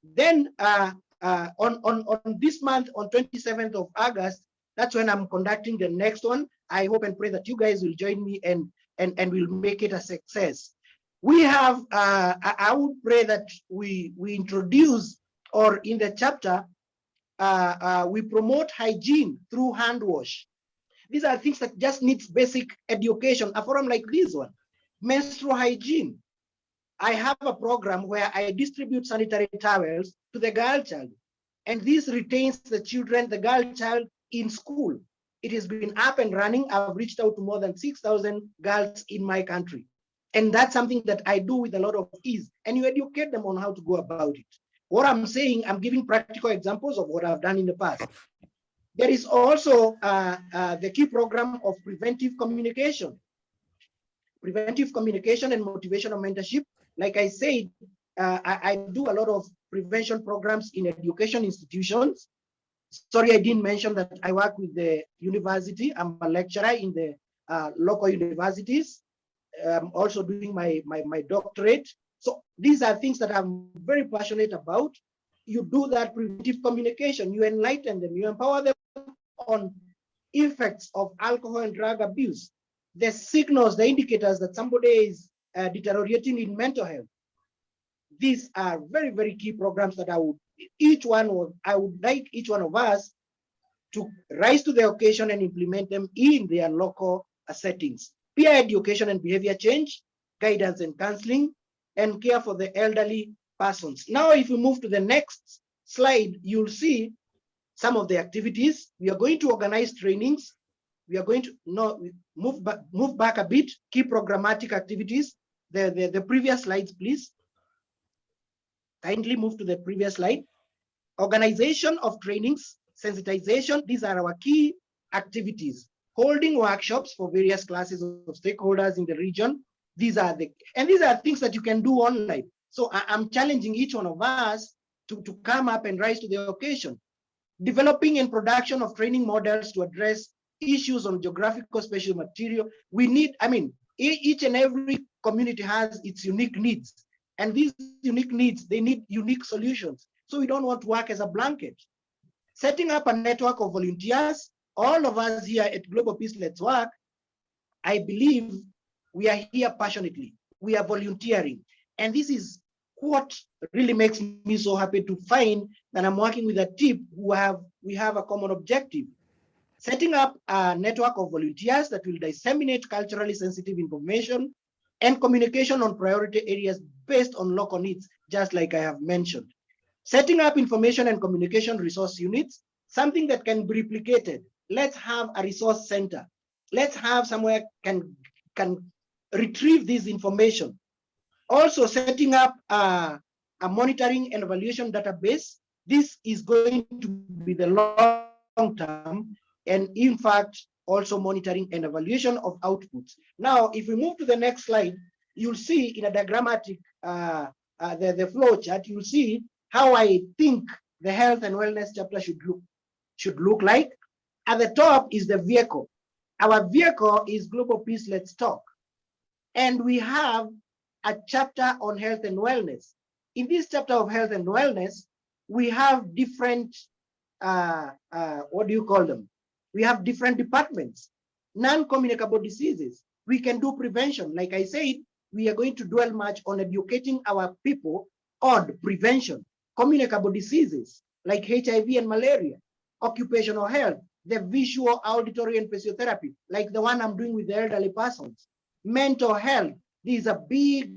Then on this month, on 27th of August, that's when I'm conducting the next one. I hope and pray that you guys will join me and we'll make it a success. We have, I would pray that we introduce, or in the chapter, we promote hygiene through hand wash. These are things that just needs basic education. A forum like this one, menstrual hygiene. I have a program where I distribute sanitary towels to the girl child, and this retains the children, the girl child, in school. It has been up and running. I've reached out to more than 6,000 girls in my country. And that's something that I do with a lot of ease. And you educate them on how to go about it. What I'm saying, I'm giving practical examples of what I've done in the past. There is also the key program of preventive communication. Preventive communication and motivational mentorship. Like I said, I do a lot of prevention programs in education institutions. Sorry, I didn't mention that I work with the university. I'm a lecturer in the local universities. I'm also doing my doctorate. So these are things that I'm very passionate about. You do that preventive communication, you enlighten them, you empower them on effects of alcohol and drug abuse, the signals, the indicators that somebody is deteriorating in mental health. These are very, very key programs that I would like each one of us to rise to the occasion and implement them in their local settings. Peer education and behavior change, guidance and counseling, and care for the elderly persons. Now, if we move to the next slide, you'll see some of the activities. We are going to organize trainings. We are going to move back a bit, key programmatic activities. The previous slides, please. Kindly move to the previous slide. Organization of trainings, sensitization, these are our key activities. Holding workshops for various classes of stakeholders in the region. These are things that you can do online. So I'm challenging each one of us to come up and rise to the occasion. Developing and production of training models to address issues on geographical spatial material. We need, each and every community has its unique needs. And these unique needs, they need unique solutions. So we don't want to work as a blanket. Setting up a network of volunteers, all of us here at Global Peace Let's Work, I believe we are here passionately. We are volunteering. And this is what really makes me so happy to find that I'm working with a team we have a common objective. Setting up a network of volunteers that will disseminate culturally sensitive information and communication on priority areas based on local needs, just like I have mentioned. Setting up information and communication resource units, something that can be replicated. Let's have a resource center. Let's have somewhere can retrieve this information. Also setting up a monitoring and evaluation database. This is going to be the long term, and in fact, also monitoring and evaluation of outputs. Now, if we move to the next slide, you'll see in a diagrammatic, the flow chart, you'll see how I think the health and wellness chapter should look like. At the top is the vehicle. Our vehicle is Global Peace, Let's Talk. And we have a chapter on health and wellness. In this chapter of health and wellness, we have different, what do you call them? We have different departments. Non-communicable diseases. We can do prevention. Like I said, we are going to dwell much on educating our people on prevention. Communicable diseases like HIV and malaria. Occupational health, the visual, auditory, and physiotherapy, like the one I'm doing with the elderly persons. Mental health, this is a big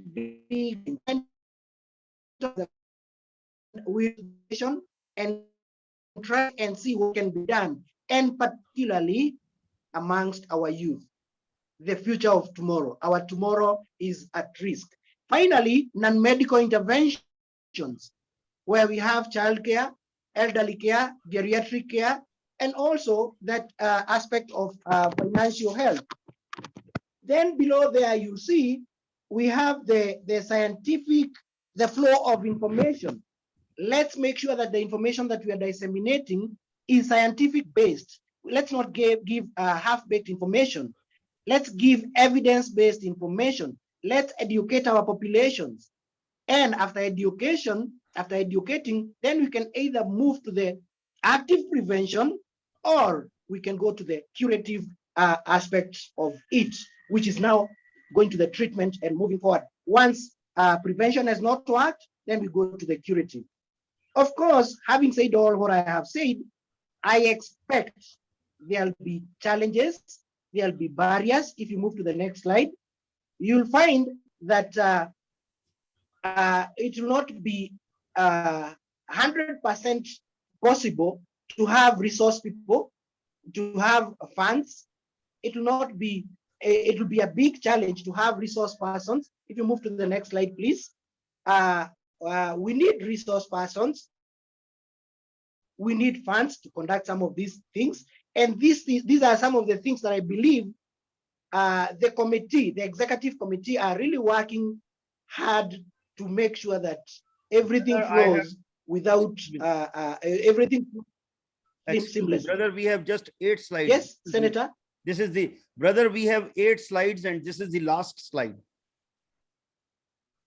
and try and see what can be done, and particularly amongst our youth, the future of tomorrow. Our tomorrow is at risk. Finally, non-medical interventions, where we have childcare, elderly care, geriatric care, and also that aspect of financial health. Then below there, you see, we have the scientific, the flow of information. Let's make sure that the information that we are disseminating is scientific based. Let's not give half-baked information. Let's give evidence-based information. Let's educate our populations. And after educating, then we can either move to the active prevention, or we can go to the curative aspects of it, which is now going to the treatment and moving forward. Once prevention has not worked, then we go to the curative. Of course, having said all what I have said, I expect there'll be challenges, there'll be barriers. If you move to the next slide, you'll find that it will not be 100% possible to have resource people, to have funds. It will not be, it will be a big challenge to have resource persons. If you move to the next slide, please. We need resource persons. We need funds to conduct some of these things. And these are some of the things that I believe the committee, the executive committee, are really working hard to make sure that everything flows without everything seamless. Brother, we have just 8 slides. Yes, Senator. This is the brother. We have 8 slides, and this is the last slide.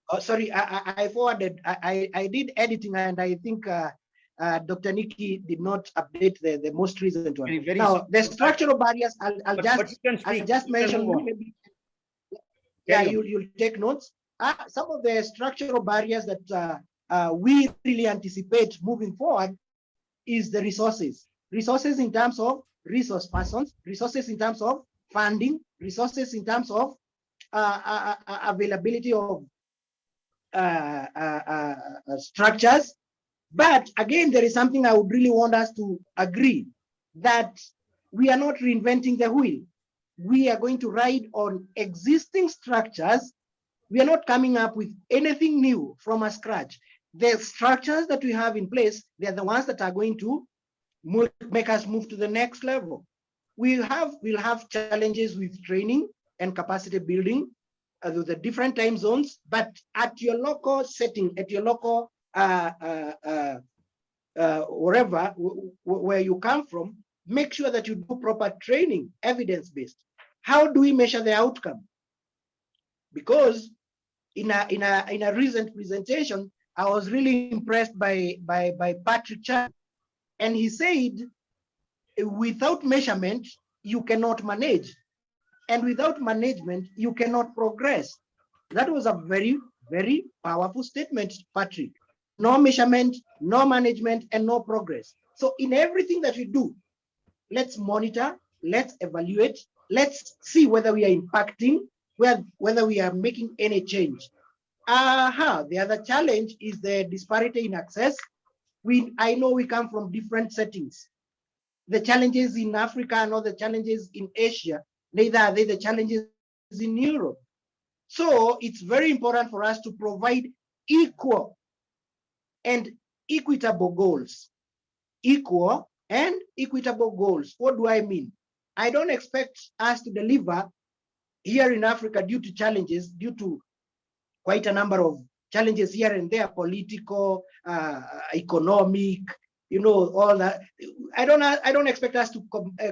Oh, sorry, I forwarded. I did editing, and I think Dr. Nikki did not update the most recent one. Now, the structural barriers, I'll just mention one. Yeah, you'll take notes. Some of the structural barriers that we really anticipate moving forward is the resources. Resources in terms of resource persons, resources in terms of funding, resources in terms of availability of structures. But again, there is something I would really want us to agree, that we are not reinventing the wheel. We are going to ride on existing structures. We are not coming up with anything new from a scratch. The structures that we have in place, they are the ones that are going to make us move to the next level. We'll have challenges with training and capacity building with the different time zones, but at your local setting, at your local wherever where you come from, make sure that you do proper training, evidence-based. How do we measure the outcome? Because in a recent presentation, I was really impressed by Patrick Chan, and he said, without measurement, you cannot manage, and without management, you cannot progress. That was a very, very powerful statement, Patrick. No measurement, no management, and no progress. So in everything that we do, let's monitor, let's evaluate, let's see whether we are impacting, whether we are making any change. The other challenge is the disparity in access. I know we come from different settings. The challenges in Africa are not the challenges in Asia, neither are they the challenges in Europe. So it's very important for us to provide equal and equitable goals. Equal and equitable goals. What do I mean? I don't expect us to deliver here in Africa due to challenges, due to quite a number of challenges here and there, political, economic, all that. I don't expect us to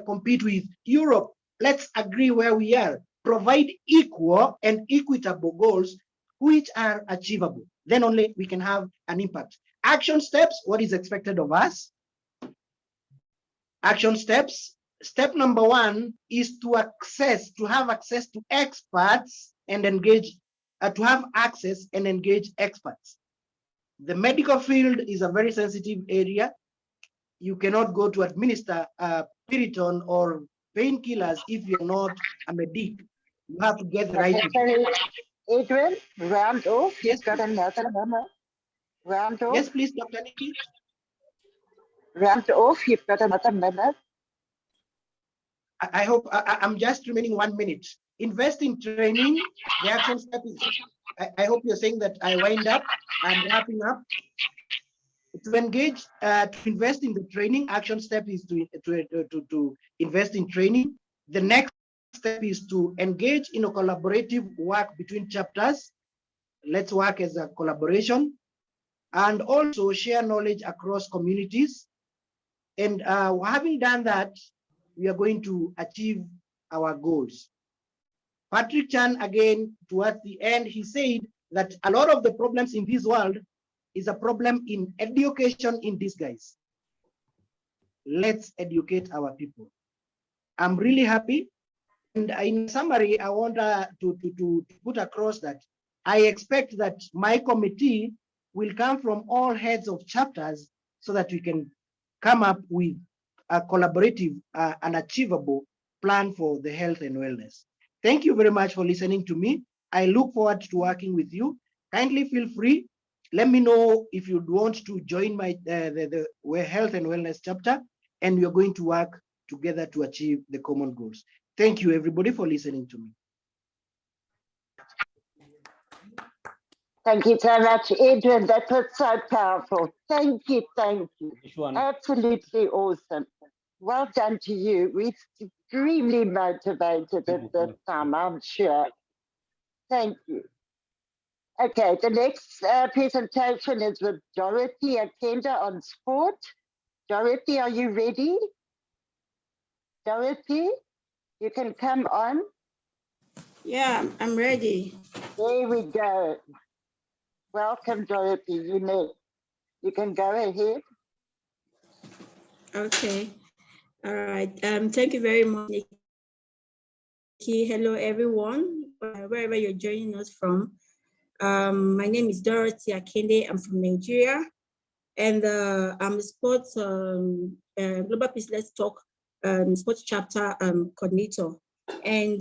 compete with Europe. Let's agree where we are. Provide equal and equitable goals which are achievable. Then only we can have an impact. Action steps, what is expected of us? Action steps. Step number 1 is to have access to experts and engage, to have access and engage experts. The medical field is a very sensitive area. You cannot go to administer Piriton or painkillers if you're not a medic. You have to get the right. Adrian, round off. Yes, You've got another number. Round off. Yes, please, Dr. Nikki. Round off. You've got another minute. I hope I'm just remaining 1 minute. Invest in training. The action step is, I hope you're saying that I wind up. I'm wrapping up. To engage, to invest in the training, action step is to invest in training. The next step is to engage in a collaborative work between chapters. Let's work as a collaboration and also share knowledge across communities. And having done that, we are going to achieve our goals. Patrick Chan, again, towards the end, he said that a lot of the problems in this world is a problem in education in disguise. Let's educate our people. I'm really happy. And in summary, I want to put across that I expect that my committee will come from all heads of chapters so that we can come up with a collaborative and achievable plan for the health and wellness. Thank you very much for listening to me. I look forward to working with you. Kindly feel free. Let me know if you'd want to join my the health and wellness chapter, and we are going to work together to achieve the common goals. Thank you, everybody, for listening to me. Thank you so much, Adrian. That was so powerful. Thank you, thank you. Absolutely awesome. Well done to you. We're extremely motivated at this time, I'm sure. Thank you. Okay, the next presentation is with Dorothy Akenda on sport. Dorothy, are you ready? Dorothy, you can come on. Yeah, I'm ready. There we go. Welcome, Dorothy. You can go ahead. Okay. All right. Thank you very much, Nikki. Hello, everyone, wherever you're joining us from. My name is Dorothy Akende. I'm from Nigeria, and I'm a sports Global Peace Let's Talk sports chapter coordinator. And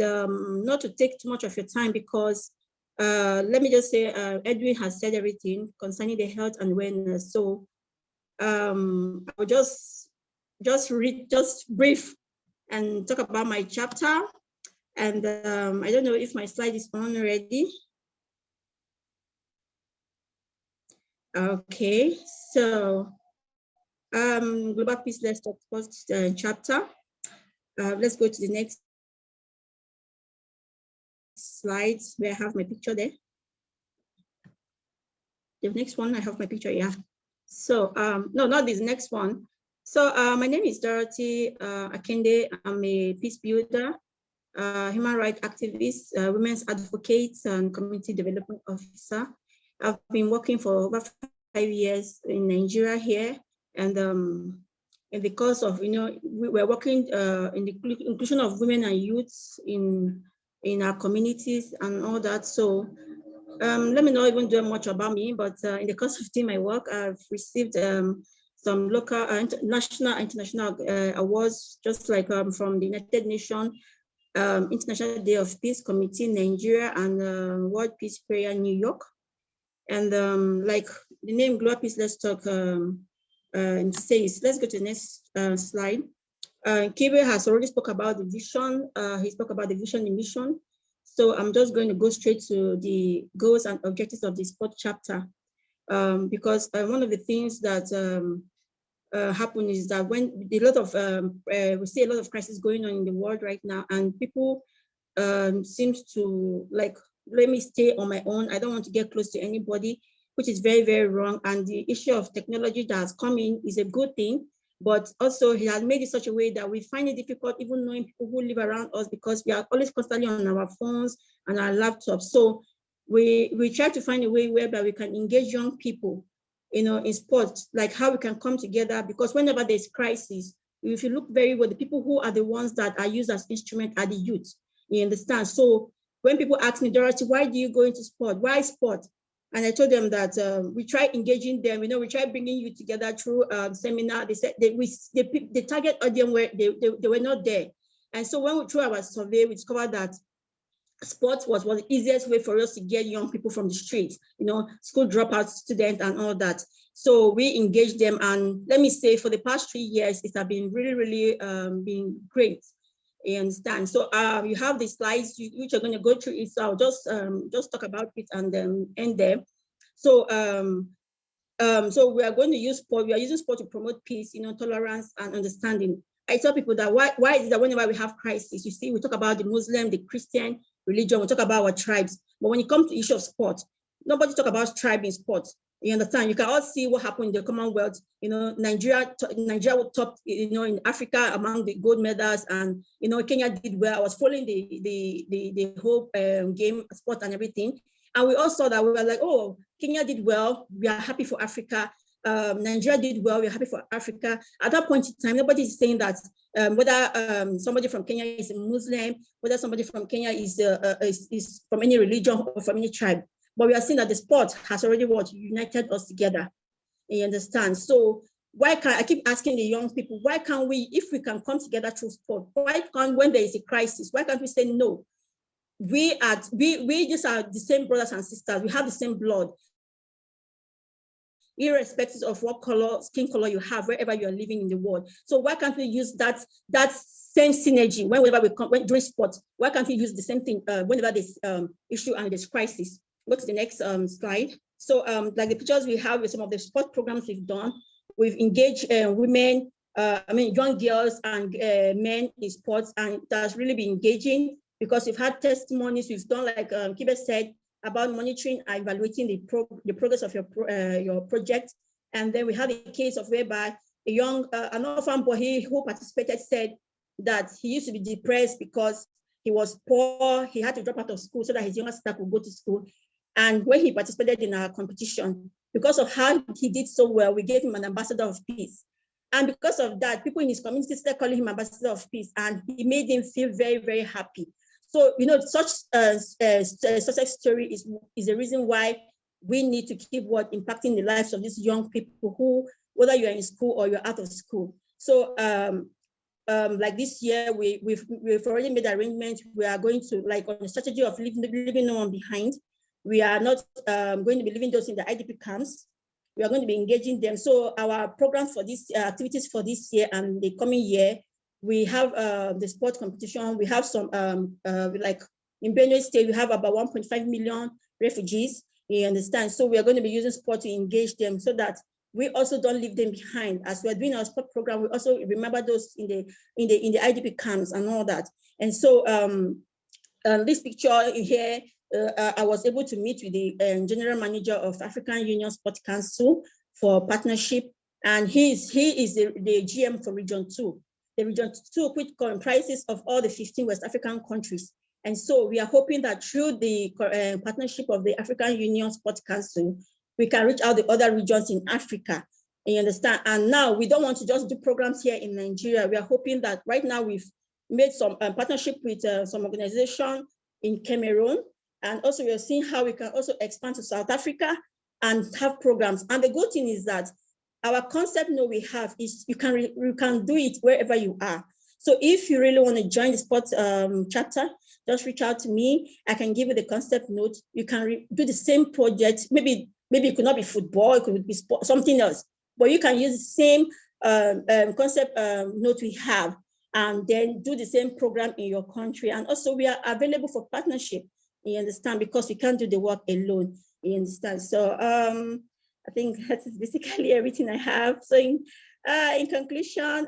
not to take too much of your time, because let me just say Edwin has said everything concerning the health and wellness. So I'll just brief and talk about my chapter. And I don't know if my slide is on already. Okay, so Global Peace Let's Talk sports chapter. Let's go to the next slides where I have my picture there. The next one, I have my picture, yeah. So, no, not this next one. So my name is Dorothy Akende. I'm a peace builder, human rights activist, women's advocate, and community development officer. I've been working for over 5 years in Nigeria here. And in the course of, we're working in the inclusion of women and youths in our communities and all that. So let me not even do much about me, but in the course of my work, I've received some local, national, international awards, just like from the United Nations International Day of Peace Committee in Nigeria and World Peace Prayer New York. And like the name Global Peace Let's Talk says, let's go to the next slide. Kibe has already spoke about the vision. He spoke about the vision and mission. So I'm just going to go straight to the goals and objectives of the sport chapter, because one of the things that happen is that when we see a lot of crisis going on in the world right now, and people seems to like, let me stay on my own. I don't want to get close to anybody, which is very, very wrong. And the issue of technology that has come in is a good thing, but also he has made it such a way that we find it difficult even knowing people who live around us, because we are always constantly on our phones and our laptops. So we try to find a way whereby we can engage young people, in sports, like how we can come together, because whenever there's crisis, if you look very well, the people who are the ones that are used as instrument are the youth. You understand? So when people ask me, Dorothy, why do you go into sport? Why sport? And I told them that we try engaging them. We try bringing you together through seminar. They said the target audience were they were not there. And so when we through our survey, we discovered that sports was the easiest way for us to get young people from the streets, school dropout students and all that. So we engaged them, and let me say, for the past 3 years, it has been really, really been great. You understand? So you have the slides which are going to go through it. So I'll just talk about it and then end there. So so we are going to use sport. We are using sport to promote peace, tolerance and understanding. I tell people that why is it that whenever we have crisis, you see, we talk about the Muslim, the Christian religion, we talk about our tribes. But when it comes to the issue of sport, nobody talk about tribe in sports. You understand? You can all see what happened in the Commonwealth. Nigeria topped, in Africa among the gold medals, and Kenya did well. I was following the whole game, sport, and everything, and we all saw that. We were like, oh, Kenya did well. We are happy for Africa. Nigeria did well. We're happy for Africa. At that point in time, nobody is saying that whether somebody from Kenya is a Muslim, whether somebody from Kenya is from any religion or from any tribe. But we are seeing that the sport has already united us together. You understand? So why can't I keep asking the young people, why can't we, if we can come together through sport, why can't, when there is a crisis, why can't we say no? We just are the same brothers and sisters. We have the same blood, irrespective of what skin color you have, wherever you are living in the world. So why can't we use that same synergy whenever we come during sports? Why can't we use the same thing whenever there's issue and there's crisis? Go to the next slide. So like the pictures we have with some of the sport programs we've done, we've engaged women, young girls and men in sports, and that's really been engaging because we've had testimonies. We've done, like Kibe said, about monitoring and evaluating the progress of your project. And then we had a case of whereby a young, an orphan boy who participated said that he used to be depressed because he was poor. He had to drop out of school so that his younger sister could go to school. And when he participated in our competition, because of how he did so well, we gave him an ambassador of peace. And because of that, people in his community started calling him ambassador of peace, and he made him feel very, very happy. So, such a success story is the reason why we need to keep impacting the lives of these young people who, whether you're in school or you're out of school. So like this year, we've already made arrangements. We are going to, like, on the strategy of leaving no one behind. We are not going to be leaving those in the IDP camps. We are going to be engaging them. So our programs for this activities for this year and the coming year, we have the sport competition. We have some, like in Benue State, we have about 1.5 million refugees. You understand? So we are going to be using sport to engage them so that we also don't leave them behind. As we're doing our sport program, we also remember those in the IDP camps and all that. And so this picture here, I was able to meet with the general manager of African Union Sport Council for partnership, and he is the GM for Region 2. The Region 2, which comprises of all the 15 West African countries. And so we are hoping that through the partnership of the African Union Sport Council, we can reach out the other regions in Africa. You understand? And now we don't want to just do programs here in Nigeria. We are hoping that right now we've made some partnership with some organization in Cameroon. And also we are seeing how we can also expand to South Africa and have programs. And the good thing is that our concept we have is you can do it wherever you are. So if you really want to join the sports chapter, just reach out to me. I can give you the concept note. You can do the same project. Maybe it could not be football, it could be sport, something else. But you can use the same concept note we have. and then do the same program in your country. And also we are available for partnership, you understand, because we can't do the work alone, you understand. So I think that is basically everything I have. So in conclusion,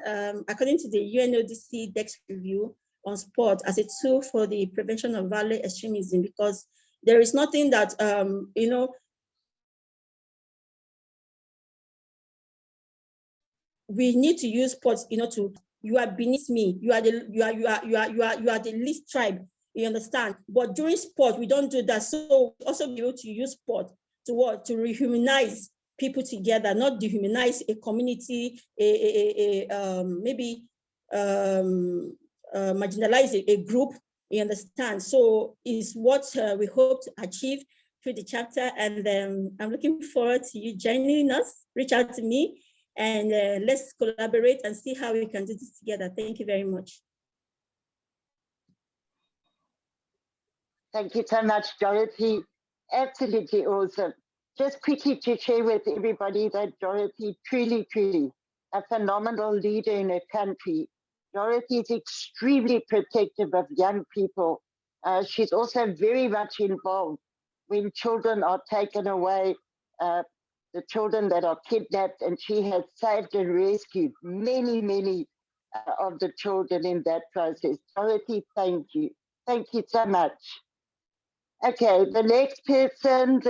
according to the UNODC DEX review on sport as a tool for the prevention of violent extremism, because there is nothing that, we need to use sports, to, you are beneath me, you are the least tribe, you understand? But during sport, we don't do that. So also be able to use sport to what? To rehumanize people together, not dehumanize a community, maybe marginalize a group, you understand? So is what we hope to achieve through the chapter. And I'm looking forward to you joining us. Reach out to me and let's collaborate and see how we can do this together. Thank you very much. Thank you so much, Dorothy. Absolutely awesome. Just quickly to share with everybody that Dorothy truly, truly a phenomenal leader in her country. Dorothy is extremely protective of young people. She's also very much involved when children are taken away, the children that are kidnapped, and she has saved and rescued many, many of the children in that process. Dorothy, thank you. Thank you so much. Okay, the next person,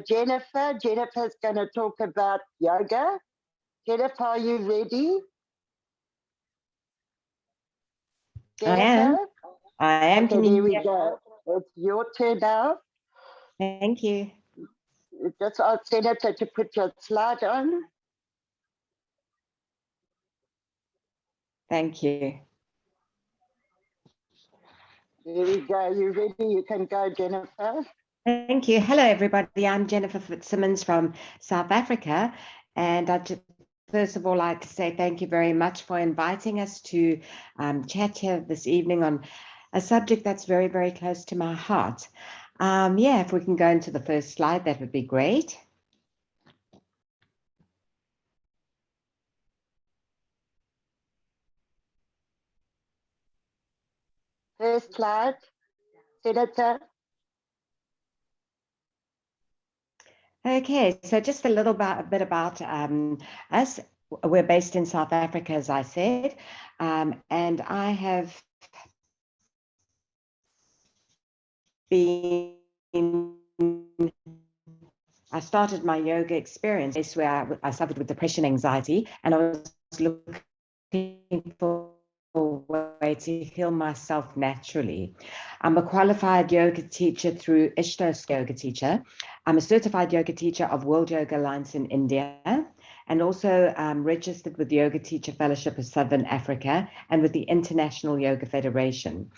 Jennifer. Jennifer's going to talk about yoga. Jennifer, are you ready? Jennifer? I am. Okay, there we go. It's your turn now. Thank you. Just ask Senator to put your slide on. Thank you. There we go. You ready? You can go, Jennifer. Thank you. Hello, everybody. I'm Jennifer Simmons from South Africa. And I'd just, first of all, like to say thank you very much for inviting us to chat here this evening on a subject that's very, very close to my heart. Yeah, if we can go into the first slide, that would be great. First slide, Senator. Okay, so just a little bit about us. We're based in South Africa, as I said, and I have I started my yoga experience where I suffered with depression, anxiety, and I was looking for a way to heal myself naturally. I'm a qualified yoga teacher through Ishtos Yoga Teacher. I'm a certified yoga teacher of World Yoga Alliance in India, and also registered with the Yoga Teacher Fellowship of Southern Africa and with the International Yoga Federation.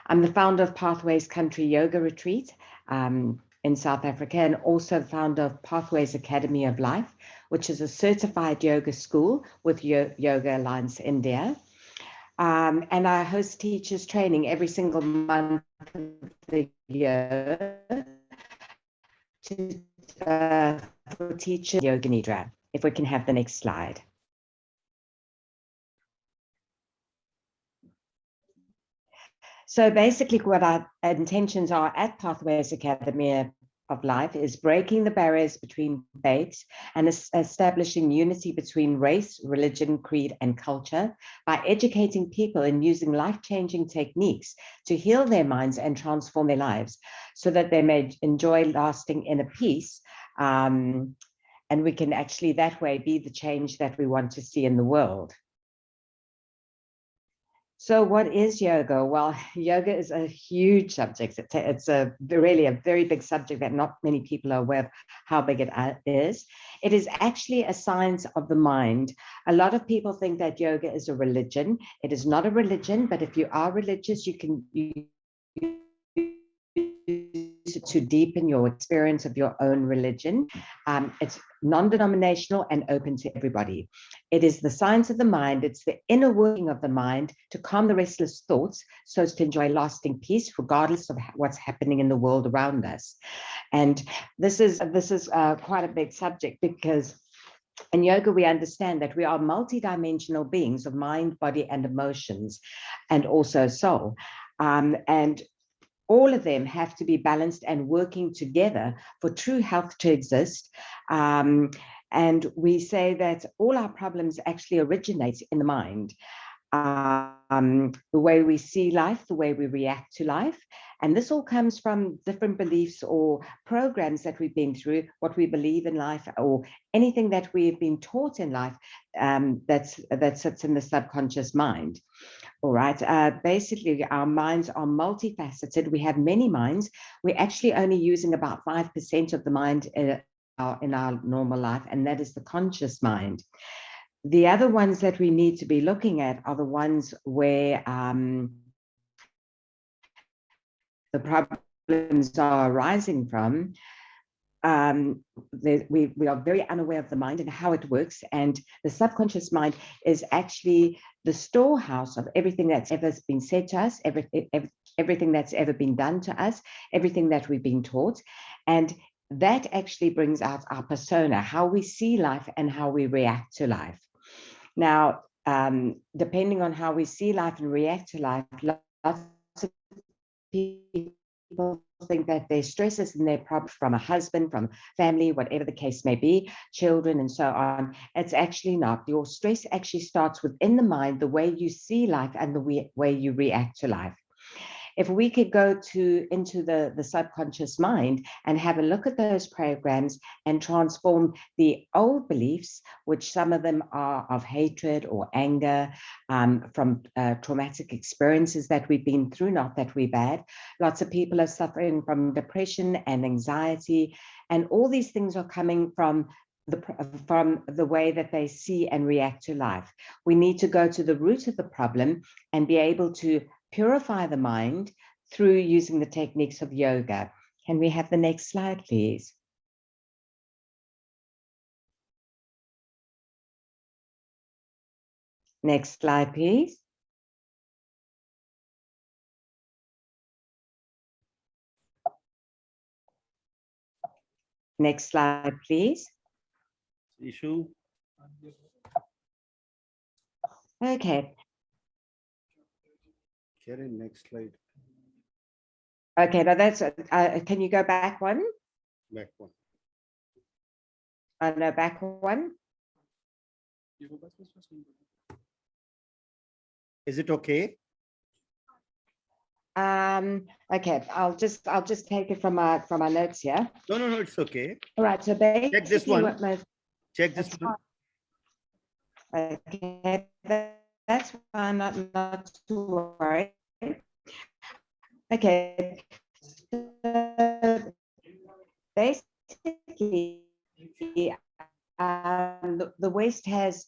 I'm the founder of Pathways Country Yoga Retreat in South Africa, and also the founder of Pathways Academy of Life, which is a certified yoga school with Yoga Alliance India. And I host teachers training every single month of the year for teachers Yoga Nidra. If we can have the next slide. So basically what our intentions are at Pathways Academy of Life is breaking the barriers between faiths and establishing unity between race, religion, creed, and culture by educating people and using life-changing techniques to heal their minds and transform their lives so that they may enjoy lasting inner peace. And we can actually that way be the change that we want to see in the world. So what is yoga? Well, yoga is a huge subject. It's really a very big subject that not many people are aware of how big it is. It is actually a science of the mind. A lot of people think that yoga is a religion. It is not a religion, but if you are religious, you can use it to deepen your experience of your own religion. It's non-denominational and open to everybody. It is the science of the mind. It's the inner working of the mind to calm the restless thoughts so as to enjoy lasting peace regardless of what's happening in the world around us. And this is quite a big subject because In yoga, we understand that we are multidimensional beings of mind, body, and emotions, and also soul. And all of them have to be balanced and working together for true health to exist. And we say that all our problems actually originate in the mind. The way we see life, the way we react to life. And this all comes from different beliefs or programs that we've been through, what we believe in life, or anything that we've been taught in life that sits in the subconscious mind. All right. Basically, our minds are multifaceted. We have many minds. We're actually only using about 5% of the mind in our normal life, and that is the conscious mind. The other ones that we need to be looking at are the ones where the problems are arising from. We are very unaware of the mind and how it works, and the subconscious mind is actually the storehouse of everything that's ever been said to us, everything that's ever been done to us, everything that we've been taught, and that actually brings out our persona, how we see life and how we react to life. Now, depending on how we see life and react to life, lots of people think that their stresses and their problems from a husband, from family, whatever the case may be, children and so on. It's actually not. Your stress actually starts within the mind, the way you see life and the way you react to life. If we could go into the subconscious mind and have a look at those programs and transform the old beliefs, which some of them are of hatred or anger from traumatic experiences that we've been through, not that we're bad. Lots of people are suffering from depression and anxiety, and all these things are coming from the way that they see and react to life. We need to go to the root of the problem and be able to purify the mind through using the techniques of yoga. Can we have the next slide, please? Next slide, please. Next slide, please. Issue. Okay. Karen, next slide. Okay, now that's, can you go back one? Back one. No, back one. Is it okay? Okay, I'll just take it from our notes here. No, it's okay. All right, so basically check this one. Check this one. Okay, that's fine, not to worry. Okay, so basically, the West has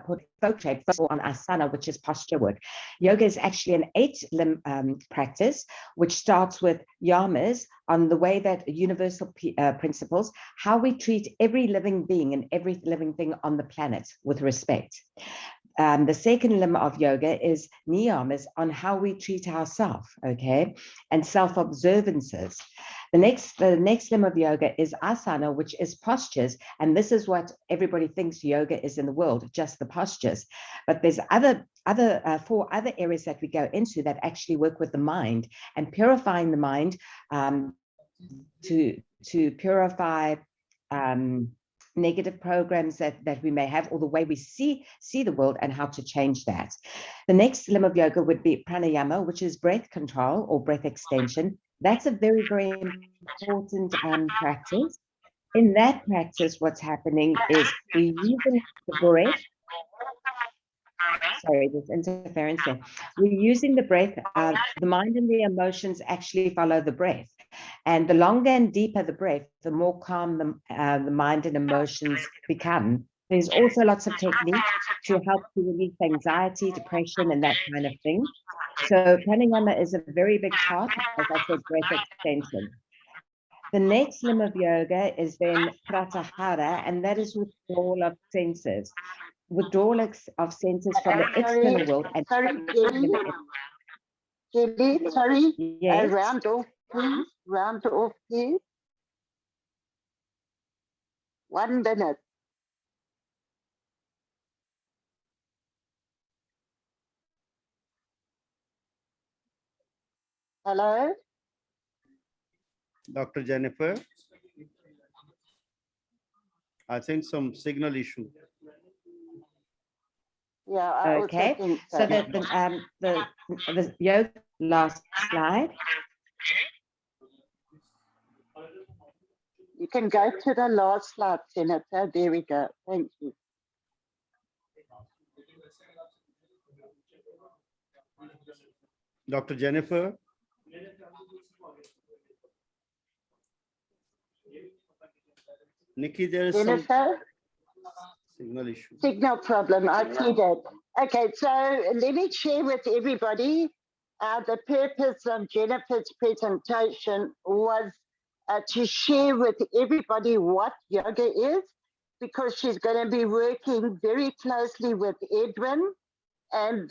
put focus on asana, which is posture work. Yoga is actually an 8-limb practice, which starts with yamas on the way that universal principles, how we treat every living being and every living thing on the planet with respect. The second limb of yoga is niyamas, on how we treat ourselves, okay, and self-observances. The next limb of yoga is asana, which is postures, and this is what everybody thinks yoga is in the world, just the postures. But there's four other areas that we go into that actually work with the mind and purifying the mind to purify negative programs that we may have, or the way we see the world, and how to change that. The next limb of yoga would be pranayama, which is breath control or breath extension. That's a very, very important practice. In that practice, what's happening is we're using the breath. Sorry, there's interference there. We're using the breath. The mind and the emotions actually follow the breath. And the longer and deeper the breath, the more calm the mind and emotions become. There's also lots of techniques to help to release anxiety, depression, and that kind of thing. So pranayama is a very big part, as I said, breath extension. The next limb of yoga is then pratyahara, and that is withdrawal of senses. Withdrawal of senses from the external world. And Julie, sorry, yes. round off, please. 1 minute. Hello? Dr. Jennifer? I think some signal issue. Yeah, I also Okay, think so the yoga last slide. You can go to the last slide, Senator. There we go. Thank you. Dr. Jennifer? Nikki, there is some Jennifer? signal issue. Signal problem, I see that. Okay, so let me share with everybody. The purpose of Jennifer's presentation was to share with everybody what yoga is, because she's going to be working very closely with Edwin and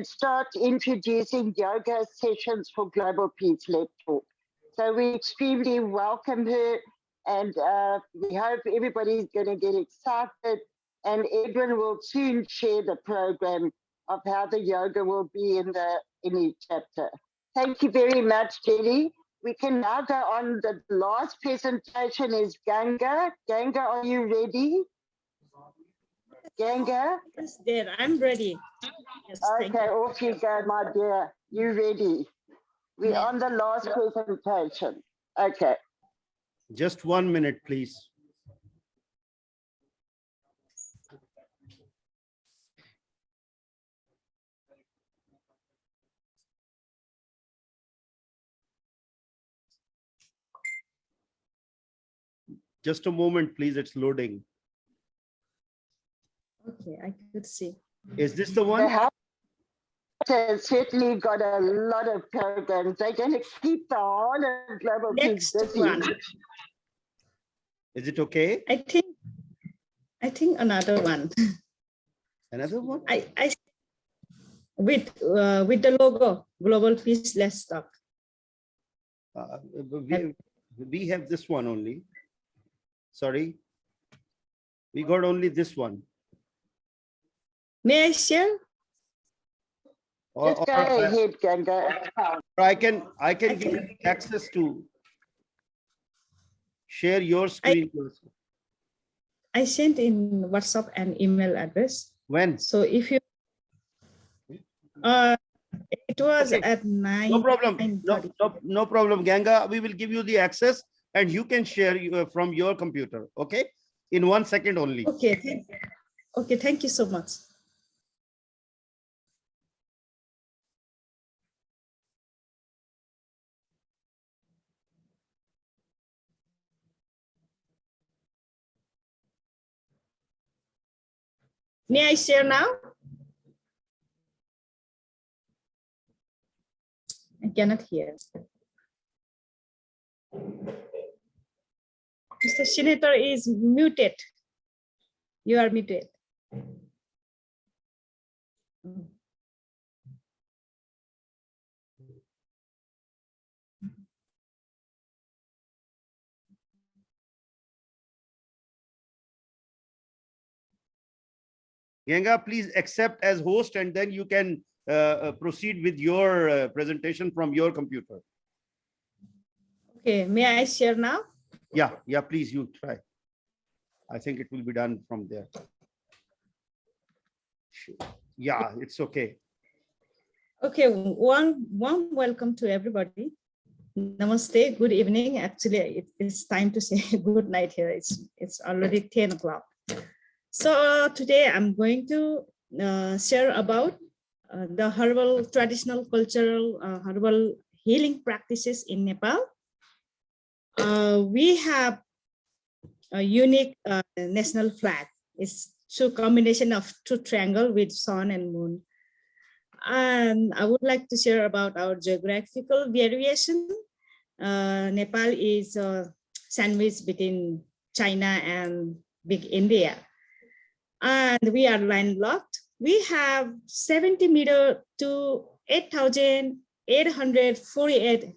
start introducing yoga sessions for Global Peace. Let's talk. So we extremely welcome her, and we hope everybody's going to get excited, and Edwin will soon share the program of how the yoga will be in each chapter. Thank you very much, Jenny. We can now go on. The last presentation is Ganga. Ganga, are you ready? Ganga? Yes, there, I'm ready. Yes, Okay, off you go, my dear. You ready? We're on the last presentation. Okay. Just 1 minute, please. Just a moment, please. It's loading. Okay, I could see. Is this the one? Has certainly got a lot of programs. They're going to keep the whole of Global Peace busy. One. Is it okay? I think another one. Another one? I with the logo Global Peace. Let's talk. We have this one only. Sorry, we got only this one. May I share? Just go ahead, Ganga. I can give you access to share your screen. I sent in WhatsApp and email address. When? So if you it was Okay. at 9. No problem. No problem, Ganga. We will give you the access and you can share from your computer. Okay. In 1 second only. Okay. Okay. Thank you so much. May I share now? I cannot hear. Mr. Senator is muted. You are muted. Ganga, please accept as host and then you can proceed with your presentation from your computer. Okay, may I share now? Yeah, please, you try. I think it will be done from there. Yeah, it's okay. Okay, one welcome to everybody. Namaste, good evening. Actually, it's time to say good night here. It's already 10 o'clock. So today I'm going to share about the herbal, traditional, cultural, herbal healing practices in Nepal. We have a unique national flag. It's a combination of two triangles with sun and moon. And I would like to share about our geographical variation. Nepal is sandwiched between China and Big India. And we are landlocked. We have 70 meter to 8,848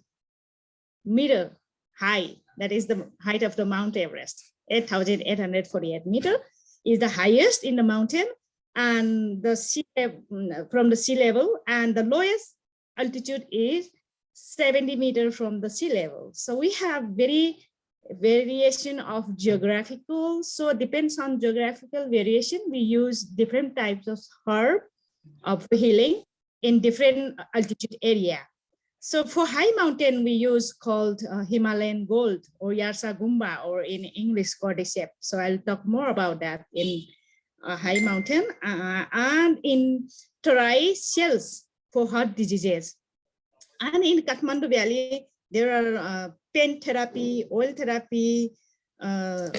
meter high. That is the height of the Mount Everest. 8,848 meter is the highest in the mountain, and the from the sea level, and the lowest altitude is 70 meters from the sea level. So we have very variation of geographical. So depends on geographical variation. We use different types of herb of healing in different altitude area. So for high mountain, we use called Himalayan gold or Yarsa Gumba, or in English cordyceps. So I'll talk more about that in high mountain, and in Terai shells for heart diseases. And in Kathmandu Valley, there are pain therapy, oil therapy,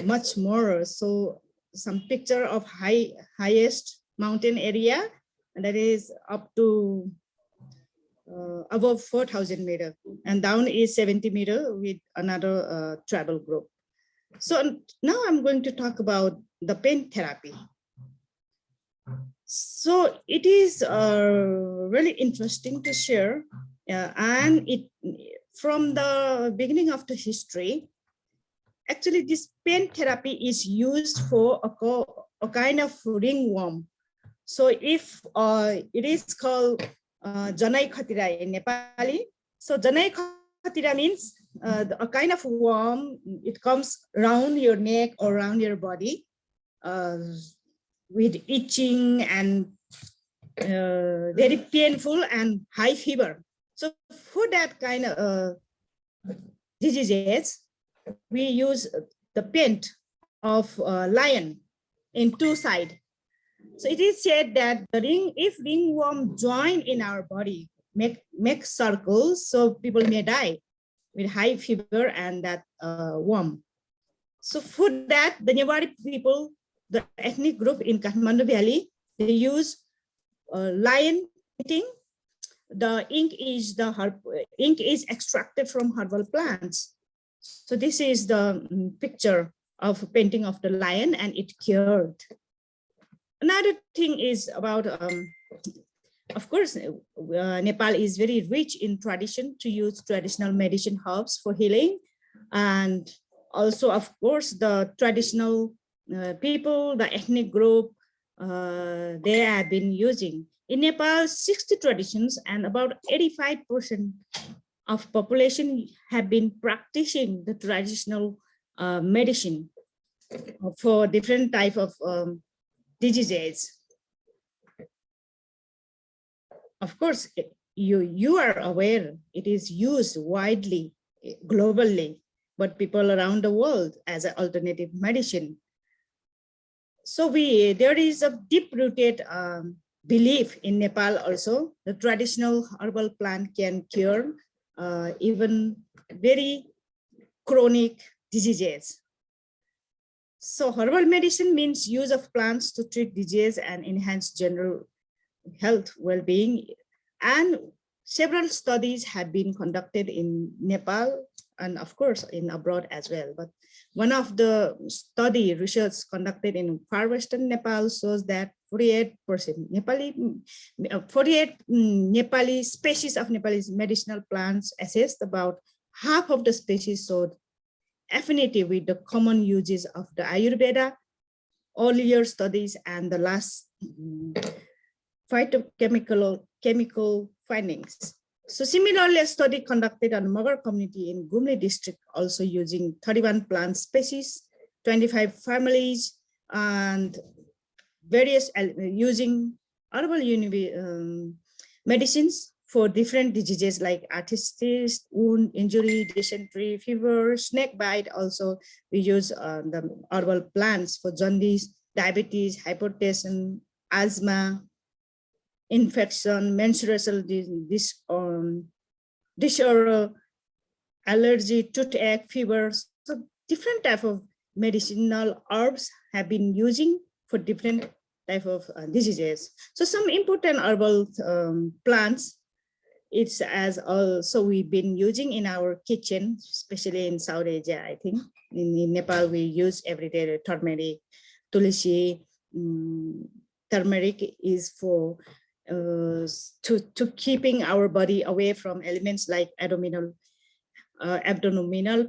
much more. So some picture of highest mountain area, and that is up to above 4,000 meters, and down is 70 meters with another travel group. So now I'm going to talk about the pain therapy. So it is really interesting to share, and it from the beginning of the history, actually this pain therapy is used for a kind of ringworm. So if it is called Janai Khatira in Nepali. So Janai Khatira means a kind of worm. It comes around your neck or around your body with itching and very painful and high fever. So for that kind of diseases, we use the paint of lion in two sides. So it is said that if ringworm join in our body, make circles, so people may die with high fever and that worm. So for that, the Newari people, the ethnic group in Kathmandu Valley, they use lion painting. The ink is extracted from herbal plants. So this is the picture of painting of the lion, and it cured. Another thing is about, of course, Nepal is very rich in tradition to use traditional medicine herbs for healing. And also, of course, the traditional people, the ethnic group, they have been using. In Nepal, 60 traditions and about 85% of population have been practicing the traditional medicine for different type of diseases. Of course, you are aware it is used widely, globally, but people around the world as an alternative medicine. So there is a deep-rooted belief in Nepal also. The traditional herbal plant can cure even very chronic diseases. So herbal medicine means use of plants to treat disease and enhance general health well-being. And several studies have been conducted in Nepal and of course in abroad as well. But one of the research conducted in far western Nepal shows that 48% Nepali species of Nepalese medicinal plants assessed, about half of the species showed affinity with the common uses of the Ayurveda, earlier studies, and the last phytochemical findings. So similarly, a study conducted on Magar community in Gumli district, also using 31 plant species, 25 families, and various using herbal medicines for different diseases like arthritis, wound injury, dysentery, fever, snake bite. Also, we use the herbal plants for jaundice, diabetes, hypertension, asthma, infection, menstrual disorder, allergy, toothache, fever. So different type of medicinal herbs have been using for different type of diseases. So some important herbal plants, it's as also we've been using in our kitchen, especially in South Asia, I think. In Nepal, we use everyday turmeric, tulsi. Turmeric is for to keeping our body away from elements like abdominal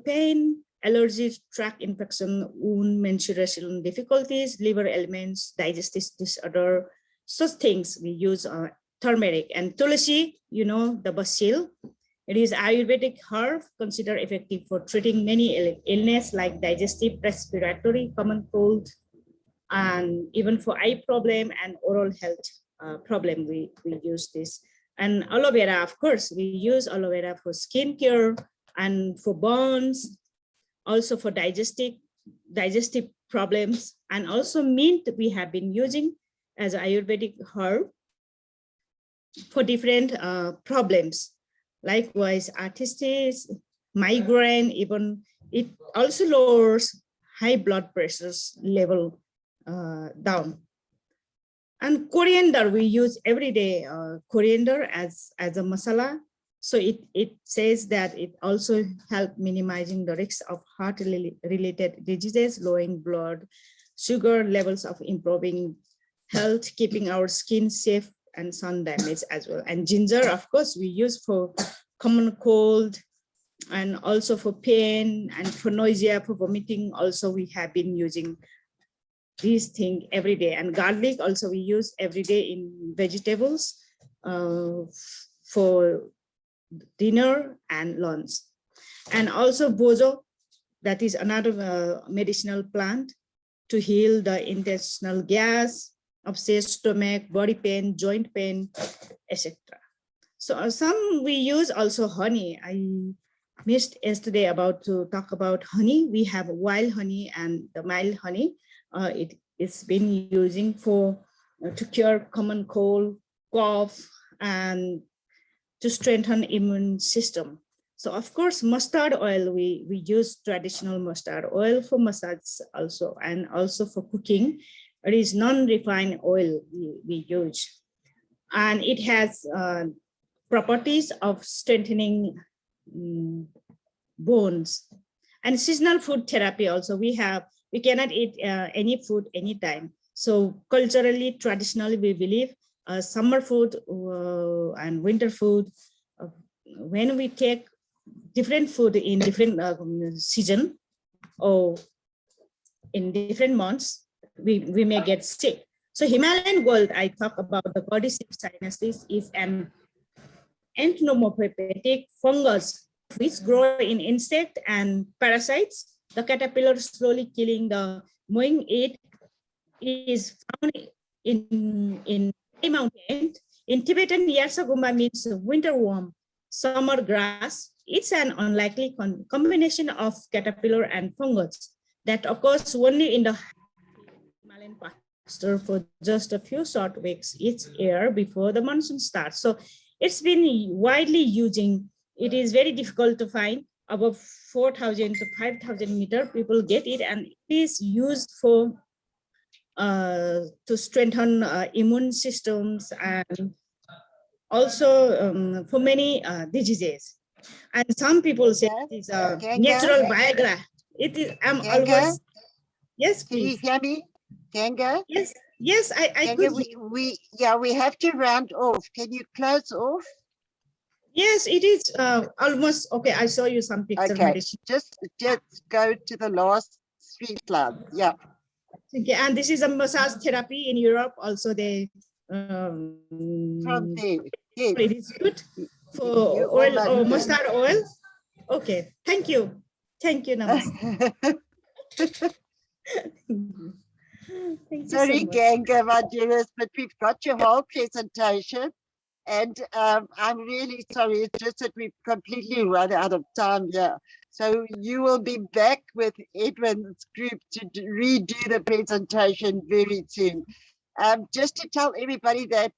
pain, allergy, tract infection, wound, menstruation difficulties, liver ailments, digestive disorder. Such things we use turmeric, and tulsi, you know, the basil. It is Ayurvedic herb considered effective for treating many illness like digestive, respiratory, common cold, and even for eye problem and oral health problem, we use this. And aloe vera, of course, we use aloe vera for skin care and for burns, also for digestive problems, and also mint we have been using as Ayurvedic herb for different problems. Likewise, arthritis, migraine, even it also lowers high blood pressures level down. And coriander, we use every day coriander as a masala. So it says that it also helps minimizing the risk of heart-related diseases, lowering blood sugar levels, of improving health, keeping our skin safe and sun damage as well. And ginger, of course, we use for common cold and also for pain and for nausea, for vomiting. Also, we have been using these things every day. And garlic also we use every day in vegetables for dinner and lunch. And also bozo, that is another medicinal plant to heal the intestinal gas, upset stomach, body pain, joint pain, etc. So some we use also honey. I missed yesterday to talk about honey. We have wild honey and the mild honey. It's been using for to cure common cold, cough, and to strengthen immune system. So of course, mustard oil, we use traditional mustard oil for massage also, and also for cooking. It is non-refined oil we use. And it has properties of strengthening bones. And seasonal food therapy also, we cannot eat any food anytime. So culturally, traditionally, we believe summer food and winter food, when we take different food in different season or in different months, we may get sick. So Himalayan gold, I talk about the cordyceps sinensis, is an entomopathic fungus which grow in insect and parasites. The caterpillar slowly killing the mowing it. It is found in mountain. In Tibetan, Yarsagumba means winter worm, summer grass. It's an unlikely combination of caterpillar and fungus that occurs only in the Himalayan pasture for just a few short weeks each year before the monsoon starts. So it's been widely using. It is very difficult to find. Above 4,000 to 5,000 meter, people get it, and it is used for to strengthen immune systems and also for many diseases. And some people say it is a natural Viagra. It is. I'm always. Yes, please. Can you hear me, Ganga? Yes, yes, I could. We have to round off. Can you close off? Yes, it is almost okay. I saw you some pictures. Okay, just go to the last 3 slides. Yeah. Okay, and this is a massage therapy in Europe. Also, they From there. Yes. it is good for oil or mustard oil. Okay, thank you, Namaste. Sorry, Ganga, my dearest, but we've got your whole presentation. And I'm really sorry, it's just that we've completely run out of time here. So you will be back with Edwin's group to redo the presentation very soon. Just to tell everybody that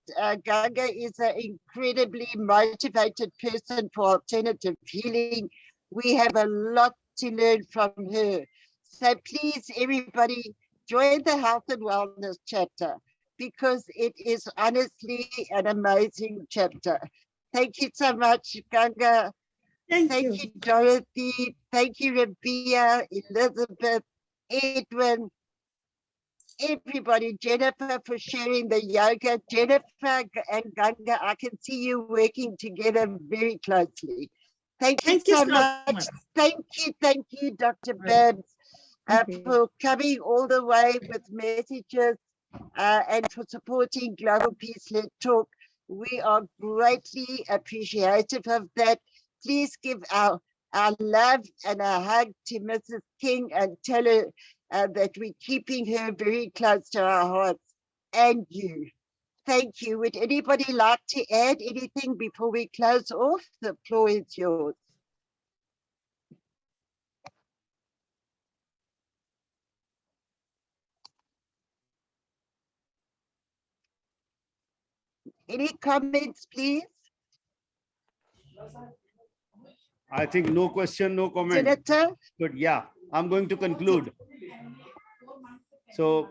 Ganga is an incredibly motivated person for alternative healing. We have a lot to learn from her. So please, everybody, join the Health and Wellness chapter, because it is honestly an amazing chapter. Thank you so much, Ganga. Thank you, Dorothy. Thank you, Rabia, Elizabeth, Edwin, everybody, Jennifer, for sharing the yoga. Jennifer and Ganga, I can see you working together very closely. Thank you so much. Thank you, Dr. Babs, for coming all the way with messages and for supporting Global Peace Let's Talk. We are greatly appreciative of that. Please give our love and a hug to Mrs. King and tell her that we're keeping her very close to our hearts, and you. Thank you. Would anybody like to add anything before we close off? The floor is yours. Any comments, please? I think no question, no comment. Senator? Good. Yeah, I'm going to conclude. So,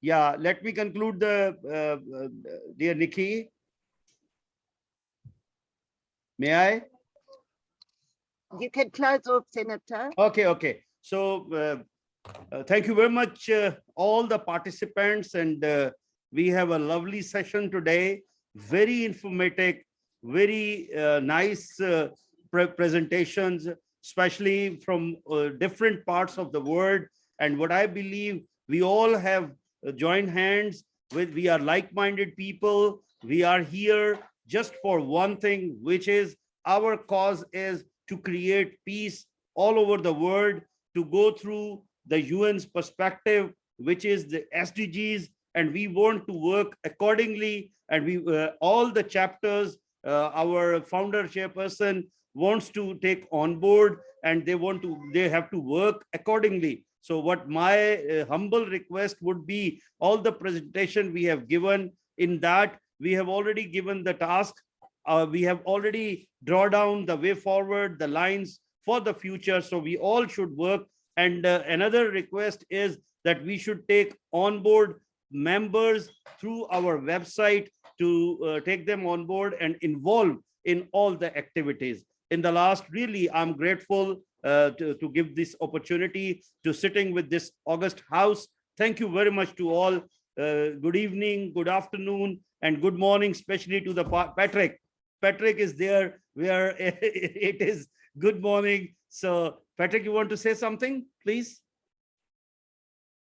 yeah, let me conclude dear Nikki. May I? You can close off, Senator. Okay. So, thank you very much, all the participants, and we have a lovely session today. Very informative, very nice presentations, especially from different parts of the world. And what I believe, we all have joined hands with, we are like-minded people. We are here just for one thing, which is our cause is to create peace all over the world, to go through the UN's perspective, which is the SDGs, and we want to work accordingly. And we all the chapters, our founder chairperson wants to take on board, and they have to work accordingly. So what my humble request would be, all the presentation we have given, in that we have already given the task, we have already drawn down the way forward, the lines for the future. So we all should work. And another request is that we should take on board members through our website to take them on board and involve in all the activities. In the last, really, I'm grateful to give this opportunity to sitting with this August House. Thank you very much to all. Good evening, good afternoon, and good morning, especially to the Patrick. Patrick is there where it is good morning. So Patrick, you want to say something, please?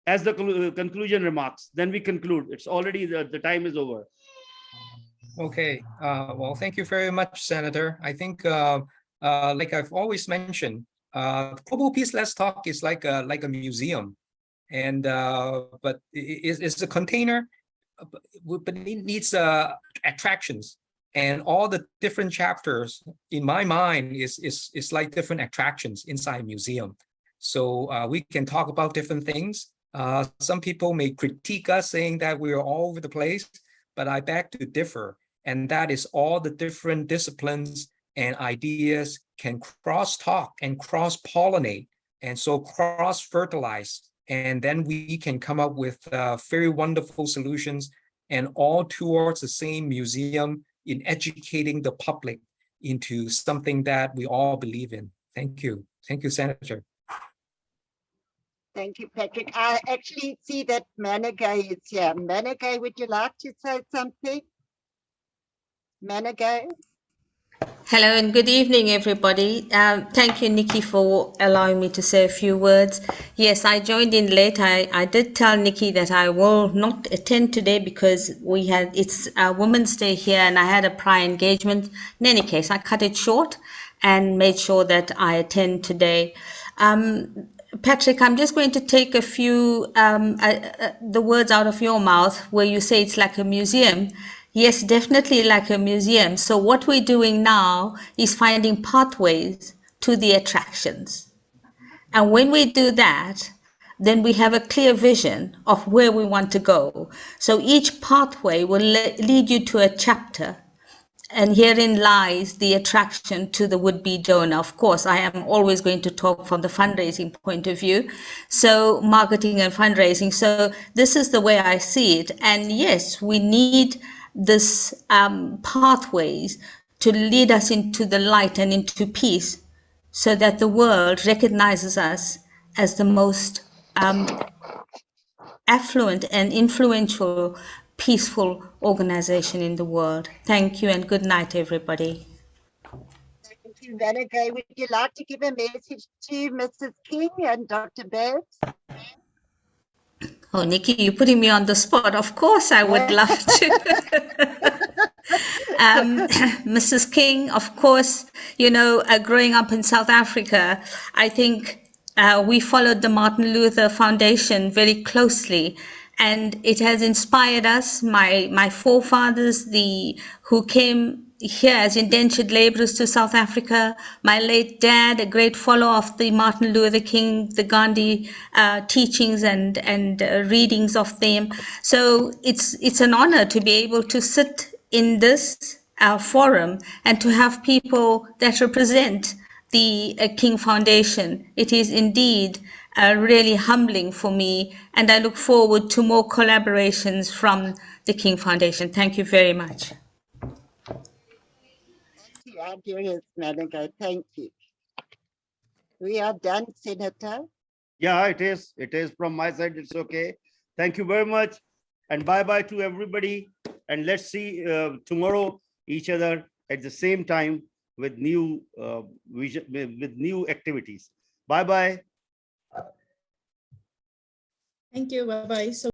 As the conclusion remarks, then we conclude. It's already, the time is over. Okay, well, thank you very much, Senator. I think, like I've always mentioned, Global Peace Let's Talk is like a museum, and but it's a container, but it needs attractions, and all the different chapters in my mind is like different attractions inside a museum. So we can talk about different things. Some people may critique us, saying that we are all over the place, but I beg to differ. And that is all the different disciplines and ideas can cross-talk and cross-pollinate, and so cross-fertilize. And then we can come up with very wonderful solutions, and all towards the same museum in educating the public into something that we all believe in. Thank you. Thank you, Senator. Thank you, Patrick. I actually see that Managay is here. Managay, would you like to say something? Managay? Hello and good evening, everybody. Thank you, Nikki, for allowing me to say a few words. Yes, I joined in late. I did tell Nikki that I will not attend today because it's Women's Day here and I had a prior engagement. In any case, I cut it short and made sure that I attend today. Patrick, I'm just going to take a few the words out of your mouth where you say it's like a museum. Yes, definitely like a museum. So what we're doing now is finding pathways to the attractions. And when we do that, then we have a clear vision of where we want to go. So each pathway will lead you to a chapter. And herein lies the attraction to the would-be donor. Of course, I am always going to talk from the fundraising point of view. So marketing and fundraising. So this is the way I see it. And yes, we need this pathways to lead us into the light and into peace so that the world recognizes us as the most affluent and influential peaceful organization in the world. Thank you and good night, everybody. Thank you, Managay. Would you like to give a message to Mrs. King and Dr. Babs? Oh, Nikki, you're putting me on the spot. Of course, I would love to. Mrs. King, of course, you know, growing up in South Africa, I think we followed the Martin Luther Foundation very closely, and it has inspired us. My forefathers, who came here as indentured laborers to South Africa. My late dad, a great follower of the Martin Luther King, the Gandhi teachings and readings of them. So it's an honor to be able to sit in this forum and to have people that represent the King Foundation. It is indeed really humbling for me, and I look forward to more collaborations from the King Foundation. Thank you very much. Thank you, Andrea Smanica. Thank you. We are done, Senator. Yeah, it is. It is from my side. It's okay. Thank you very much. And bye-bye to everybody. And let's see tomorrow each other at the same time with new vision, with new activities. Bye-bye. Thank you. Bye-bye. So